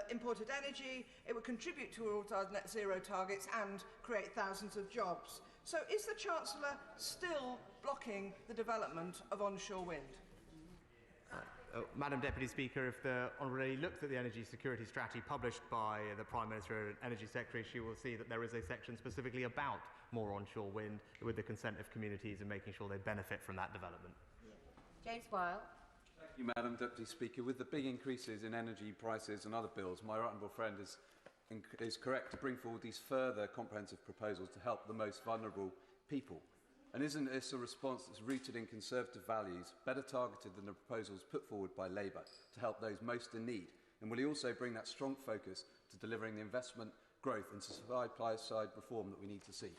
S7: imported energy. It would contribute towards our net zero targets and create thousands of jobs. So is the Chancellor still blocking the development of onshore wind?
S1: Madam Deputy Speaker, if the Honourable Lady looks at the energy security strategy published by the Prime Minister and Energy Secretary, she will see that there is a section specifically about more onshore wind with the consent of communities and making sure they benefit from that development.
S21: James Wile.
S8: Thank you, Madam Deputy Speaker. With the big increases in energy prices and other bills, my right honourable friend is correct to bring forward these further comprehensive proposals to help the most vulnerable people. And isn't this a response that's rooted in Conservative values, better targeted than the proposals put forward by Labour to help those most in need? And will he also bring that strong focus to delivering the investment, growth and supply-side reform that we need to see?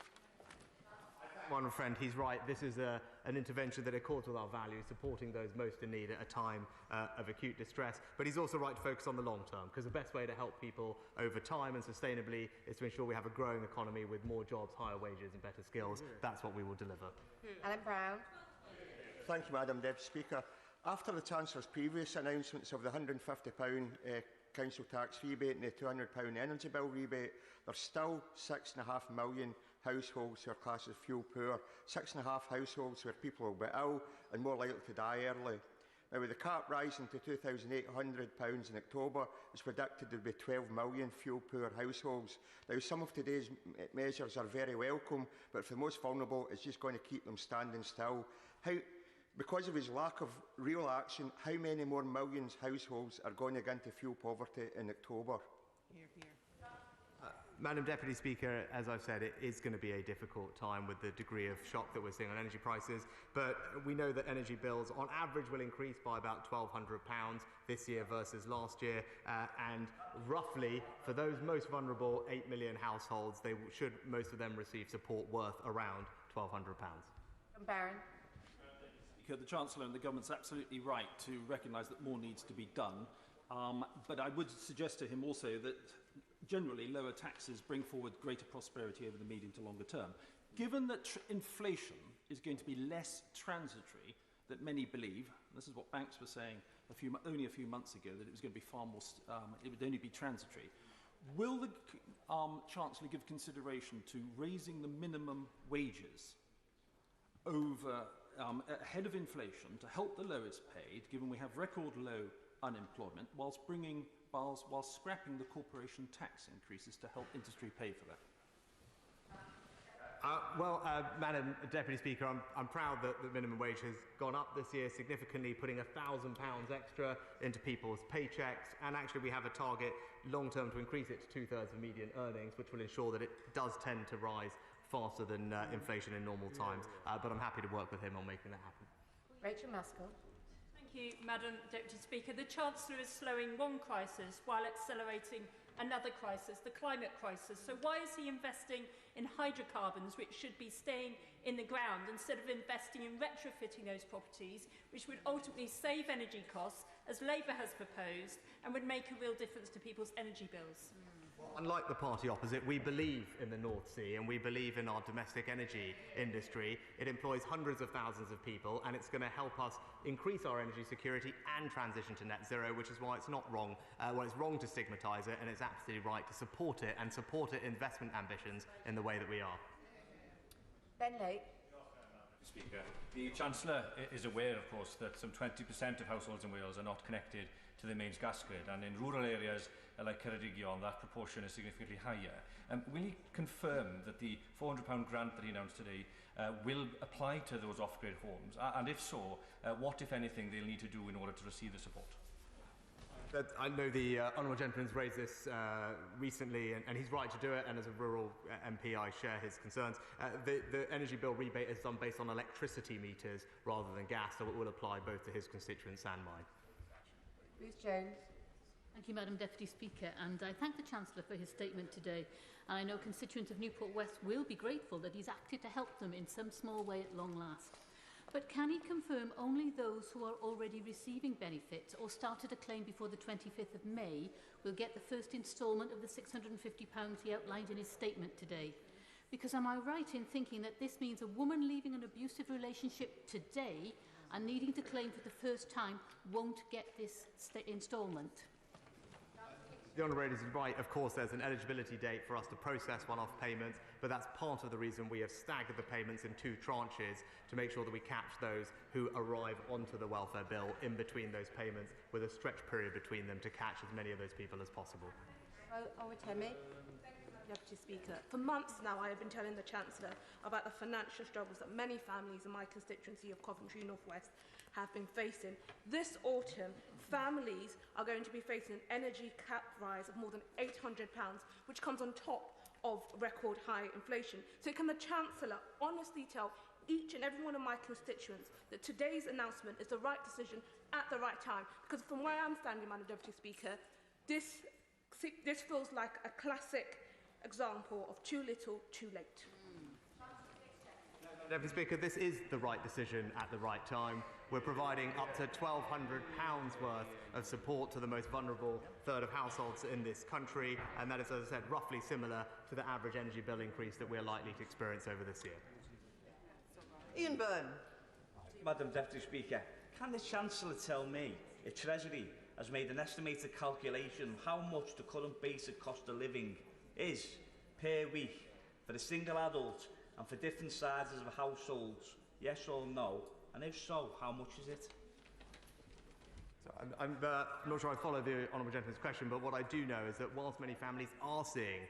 S1: My friend, he's right. This is an intervention that accords with our values, supporting those most in need at a time of acute distress. But he's also right to focus on the long term, because the best way to help people over time and sustainably is to ensure we have a growing economy with more jobs, higher wages and better skills. That's what we will deliver.
S21: Alan Brown.
S9: Thank you, Madam Deputy Speaker. After the Chancellor's previous announcements of the £150 council tax rebate and the £200 energy bill rebate, there's still 6.5 million households who are classed as fuel poor, 6.5 households where people will be ill and more likely to die early. Now, with the cap rising to £2,800 in October, it's predicted there will be 12 million fuel poor households. Now, some of today's measures are very welcome, but for the most vulnerable, it's just going to keep them standing still. Because of his lack of real action, how many more millions of households are going to go into fuel poverty in October?
S7: Hear, hear.
S1: Madam Deputy Speaker, as I've said, it is going to be a difficult time with the degree of shock that we're seeing on energy prices, but we know that energy bills on average will increase by about £1,200 this year versus last year, and roughly for those most vulnerable 8 million households, they should most of them receive support worth around £1,200.
S21: Baron.
S18: The Chancellor and the Government's absolutely right to recognise that more needs to be done, but I would suggest to him also that generally lower taxes bring forward greater prosperity over the medium to longer term. Given that inflation is going to be less transitory than many believe, and this is what banks were saying only a few months ago, that it was going to be far more, it would only be transitory, will the Chancellor give consideration to raising the minimum wages over ahead of inflation to help the lowest paid, given we have record low unemployment, whilst scrapping the corporation tax increases to help industry pay for that?
S1: Madam Deputy Speaker, I'm proud that the minimum wage has gone up this year significantly, putting £1,000 extra into people's paychecks, and actually we have a target long-term to increase it to 2/3 of median earnings, which will ensure that it does tend to rise faster than inflation in normal times, but I'm happy to work with him on making that happen.
S21: Rachel Maskell.
S19: Thank you, Madam Deputy Speaker. The Chancellor is slowing one crisis while accelerating another crisis, the climate crisis. So why is he investing in hydrocarbons, which should be staying in the ground, instead of investing in retrofitting those properties, which would ultimately save energy costs, as Labour has proposed, and would make a real difference to people's energy bills?
S1: Unlike the party opposite, we believe in the North Sea and we believe in our domestic energy industry. It employs hundreds of thousands of people, and it's going to help us increase our energy security and transition to net zero, which is why it's not wrong. It's wrong to stigmatise it, and it's absolutely right to support it and support its investment ambitions in the way that we are.
S21: Ben Lake.
S10: Speaker, the Chancellor is aware, of course, that some 20% of households in Wales are not connected to the mains gas grid, and in rural areas like Ceredigion, that proportion is significantly higher. Will he confirm that the £400 grant that he announced today will apply to those off-grid homes? And if so, what, if anything, they'll need to do in order to receive the support?
S1: I know the Honourable Gentleman's raised this recently, and he's right to do it, and as a rural MP I share his concerns. The energy bill rebate is done based on electricity meters rather than gas, so it will apply both to his constituents and mine.
S21: Ruth Jones.
S11: Thank you, Madam Deputy Speaker, and I thank the Chancellor for his statement today. And I know constituents of Newport West will be grateful that he's acted to help them in some small way at long last. But can he confirm only those who are already receiving benefits or started a claim before the 25th of May will get the first instalment of the £650 he outlined in his statement today? Because am I right in thinking that this means a woman leaving an abusive relationship today and needing to claim for the first time won't get this instalment?
S1: The Honourable is right. Of course, there's an eligibility date for us to process one-off payments, but that's part of the reason we have staggered the payments in 2 tranches to make sure that we catch those who arrive onto the welfare bill in between those payments, with a stretch period between them to catch as many of those people as possible.
S21: Owatemi.
S3: Deputy Speaker, for months now I have been telling the Chancellor about the financial struggles that many families in my constituency of Coventry North West have been facing. This autumn, families are going to be facing an energy cap rise of more than £800, which comes on top of record high inflation. So can the Chancellor honestly tell
S2: each and every one of my constituents that today's announcement is the right decision at the right time. Because from where I'm standing, Madam Deputy Speaker, this feels like a classic example of too little, too late.
S1: Deputy Speaker, this is the right decision at the right time. We're providing up to £1,200 worth of support to the most vulnerable third of households in this country, and that is, as I said, roughly similar to the average energy bill increase that we're likely to experience over this year.
S4: Ian Byrne.
S12: Madam Deputy Speaker, can the Chancellor tell me if Treasury has made an estimated calculation of how much the current basic cost of living is per week for a single adult and for different sizes of households, yes or no? And if so, how much is it?
S1: So I'm not sure I follow the Honourable Gentleman's question, but what I do know is that whilst many families are seeing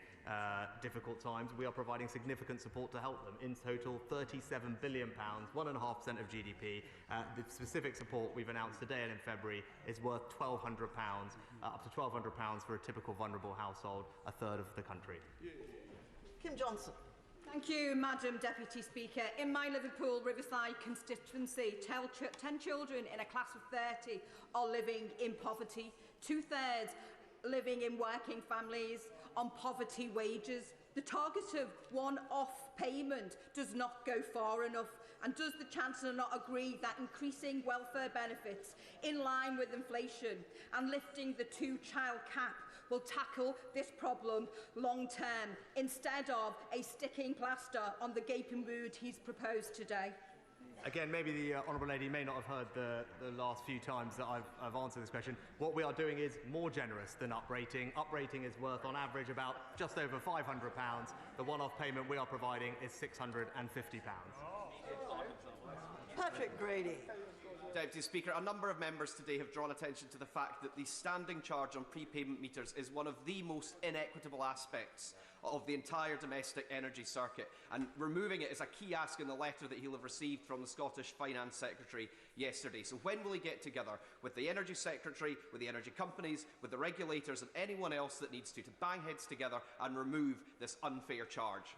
S1: difficult times, we are providing significant support to help them. In total, £37 billion, 1.5% of GDP. The specific support we've announced today and in February is worth £1,200, up to £1,200 for a typical vulnerable household, a third of the country.
S4: Kim Johnson.
S13: Thank you, Madam Deputy Speaker. In my Liverpool Riverside constituency, 10 children in a class of 30 are living in poverty, 2/3 living in working families on poverty wages. The target of one-off payment does not go far enough. And does the Chancellor not agree that increasing welfare benefits in line with inflation and lifting the two-child cap will tackle this problem long-term, instead of a sticking plaster on the gaping wound he's proposed today?
S1: Again, maybe the Honourable Lady may not have heard the last few times that I've answered this question. What we are doing is more generous than uprating. Uprating is worth, on average, about just over £500. The one-off payment we are providing is £650.
S4: Patrick Grady.
S15: Deputy Speaker, a number of members today have drawn attention to the fact that the standing charge on prepayment meters is one of the most inequitable aspects of the entire domestic energy circuit, and removing it is a key ask in the letter that he'll have received from the Scottish Finance Secretary yesterday. So when will he get together with the Energy Secretary, with the energy companies, with the regulators and anyone else that needs to bang heads together and remove this unfair charge?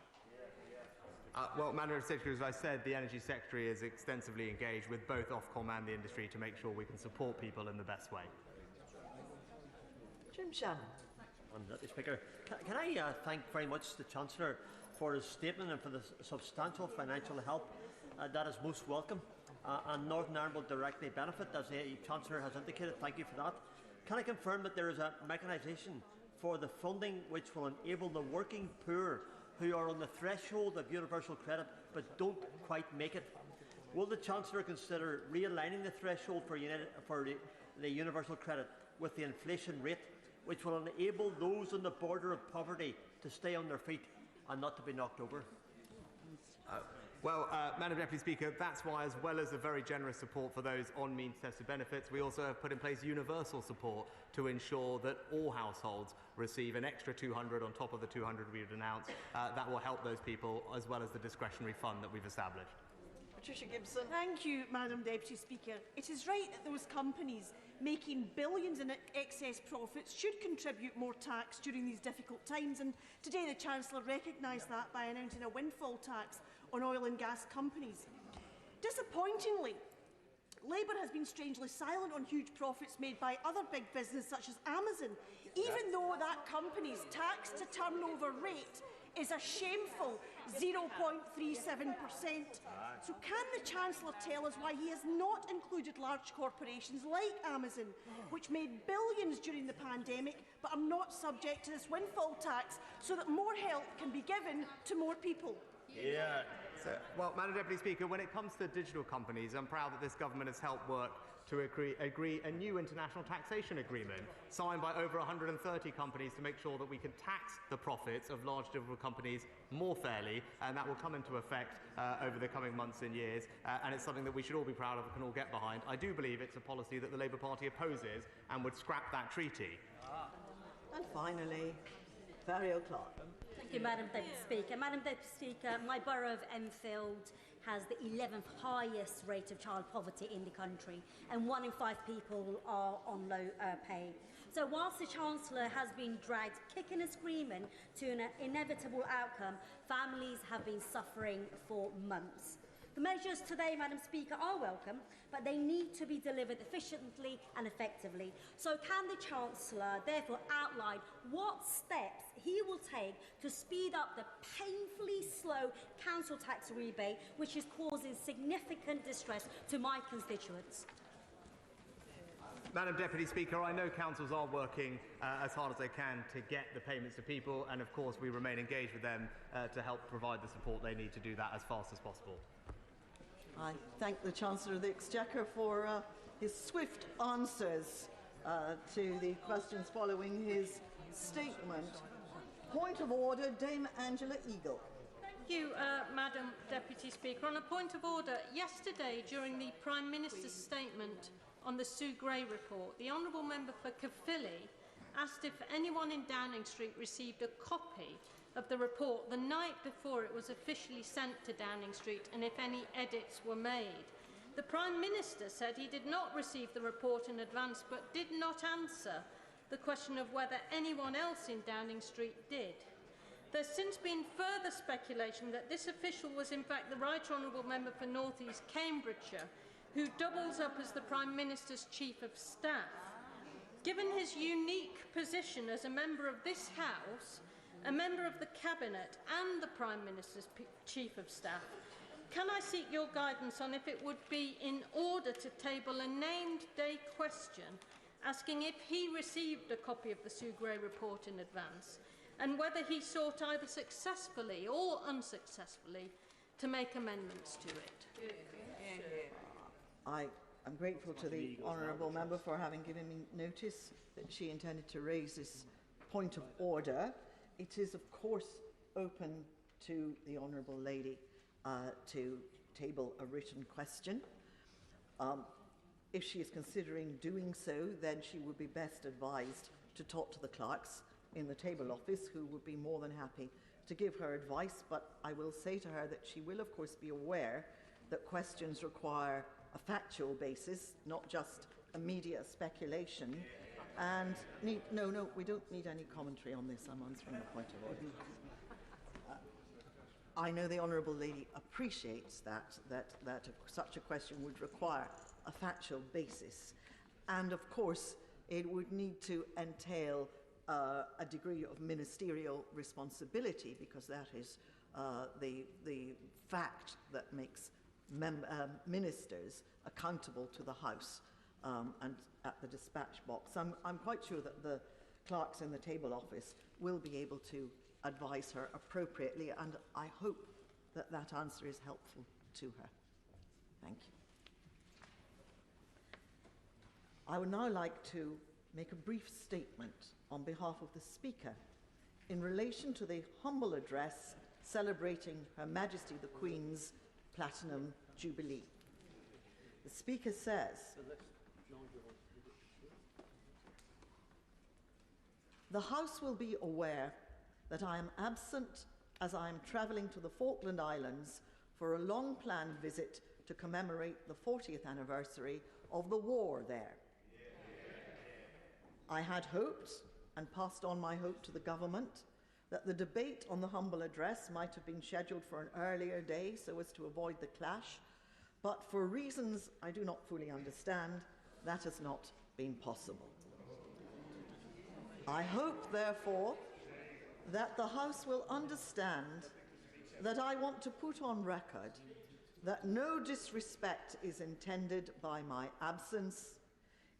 S1: Well, Madam Secretary, as I said, the Energy Secretary is extensively engaged with both Ofcom and the industry to make sure we can support people in the best way.
S4: Jim Shannon.
S17: Mr. Speaker, can I thank very much the Chancellor for his statement and for the substantial financial help that is most welcome, and Northern Ireland will directly benefit, as the Chancellor has indicated. Thank you for that. Can I confirm that there is a mechanisation for the funding which will enable the working poor who are on the threshold of universal credit but don't quite make it? Will the Chancellor consider realigning the threshold for the universal credit with the inflation rate, which will enable those on the border of poverty to stay on their feet and not to be knocked over?
S1: Madam Deputy Speaker, that's why, as well as the very generous support for those on means-tested benefits, we also have put in place universal support to ensure that all households receive an extra £200 on top of the £200 we've announced. That will help those people, as well as the discretionary fund that we've established.
S4: Patricia Gibson.
S25: Thank you, Madam Deputy Speaker. It is right that those companies making billions in excess profits should contribute more tax during these difficult times, and today the Chancellor recognised that by announcing a windfall tax on oil and gas companies. Disappointingly, Labour has been strangely silent on huge profits made by other big businesses such as Amazon, even though that company's tax to turnover rate is a shameful 0.37%. So can the Chancellor tell us why he has not included large corporations like Amazon, which made billions during the pandemic but are not subject to this windfall tax, so that more help can be given to more people?
S1: Madam Deputy Speaker, when it comes to digital companies, I'm proud that this government has helped work to agree a new international taxation agreement signed by over 130 companies to make sure that we can tax the profits of large digital companies more fairly, and that will come into effect over the coming months and years, and it's something that we should all be proud of and can all get behind. I do believe it's a policy that the Labour Party opposes and would scrap that treaty.
S4: And finally, Barry O'Clark.
S27: Thank you, Madam Deputy Speaker. Madam Deputy Speaker, my borough of Enfield has the 11th highest rate of child poverty in the country, and 1 in 5 people are on low pay. So whilst the Chancellor has been dragged kicking and screaming to an inevitable outcome, families have been suffering for months. The measures today, Madam Speaker, are welcome, but they need to be delivered efficiently and effectively. So can the Chancellor therefore outline what steps he will take to speed up the painfully slow council tax rebate, which is causing significant distress to my constituents?
S1: Madam Deputy Speaker, I know councils are working as hard as they can to get the payments to people, and of course we remain engaged with them to help provide the support they need to do that as fast as possible.
S14: I thank the Chancellor of the Exchequer for his swift answers to the questions following his statement. Point of order, Dame Angela Eagle.
S16: Thank you, Madam Deputy Speaker. On a point of order, yesterday during the Prime Minister's statement on the Sue Gray report, the Honourable Member for Caerphilly asked if anyone in Downing Street received a copy of the report the night before it was officially sent to Downing Street and if any edits were made. The Prime Minister said he did not receive the report in advance but did not answer the question of whether anyone else in Downing Street did. There's since been further speculation that this official was in fact the Right Honourable Member for North East Cambridgeshire, who doubles up as the Prime Minister's Chief of Staff. Given his unique position as a member of this House, a member of the Cabinet and the Prime Minister's Chief of Staff, can I seek your guidance on if it would be in order to table a named day question asking if he received a copy of the Sue Gray report in advance and whether he sought either successfully or unsuccessfully to make amendments to it?
S14: I am grateful to the Honourable Member for having given me notice that she intended to raise this point of order. It is, of course, open to the Honourable Lady to table a written question. If she is considering doing so, then she would be best advised to talk to the clerks in the table office, who would be more than happy to give her advice. But I will say to her that she will, of course, be aware that questions require a factual basis, not just immediate speculation. And no, we don't need any commentary on this. I'm answering the point of order. I know the Honourable Lady appreciates that such a question would require a factual basis. And of course, it would need to entail a degree of ministerial responsibility, because that is the fact that makes ministers accountable to the House and at the dispatch box. I'm quite sure that the clerks in the table office will be able to advise her appropriately, and I hope that that answer is helpful to her. Thank you. I would now like to make a brief statement on behalf of the Speaker in relation to the humble address celebrating Her Majesty the Queen's Platinum Jubilee. The Speaker says, "The House will be aware that I am absent as I am travelling to the Falkland Islands for a long-planned visit to commemorate the 40th anniversary of the war there. I had hoped, and passed on my hope to the government, that the debate on the humble address might have been scheduled for an earlier day so as to avoid the clash, but for reasons I do not fully understand, that has not been possible. I hope, therefore, that the House will understand that I want to put on record that no disrespect is intended by my absence.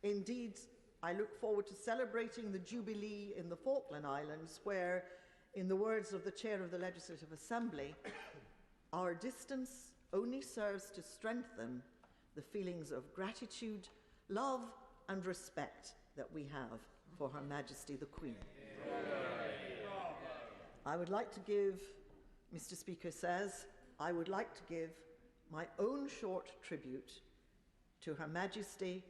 S14: Indeed, I look forward to celebrating the Jubilee in the Falkland Islands, where, in the words of the Chair of the Legislative Assembly, our distance only serves to strengthen the feelings of gratitude, love and respect that we have for Her Majesty the Queen." I would like to give, Mr. Speaker says, I would like to give my own short tribute to Her Majesty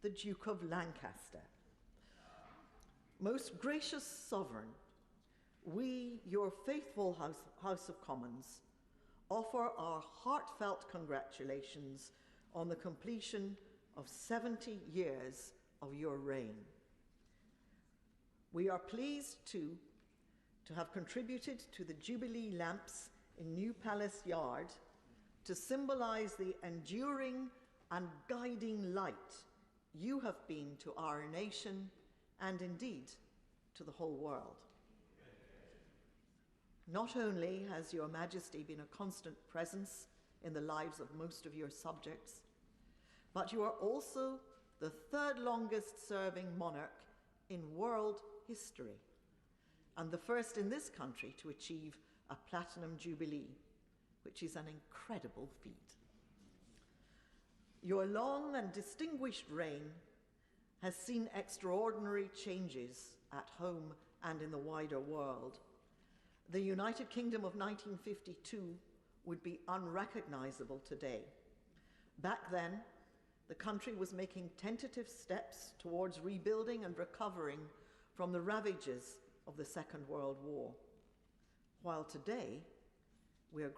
S14: the Duke of Lancaster. Most gracious Sovereign, we, your faithful House of Commons, offer our heartfelt congratulations on the completion of 70 years of your reign. We are pleased to have contributed to the Jubilee lamps in New Palace Yard to symbolise the enduring and guiding light you have been to our nation and indeed to the whole world. Not only has Your Majesty been a constant presence in the lives of most of your subjects, but you are also the third longest serving monarch in world history and the first in this country to achieve a platinum jubilee, which is an incredible feat. Your long and distinguished reign has seen extraordinary changes at home and in the wider world. The United Kingdom of 1952 would be unrecognisable today. Back then, the country was making tentative steps towards rebuilding and recovering from the ravages of the Second World War, while today we are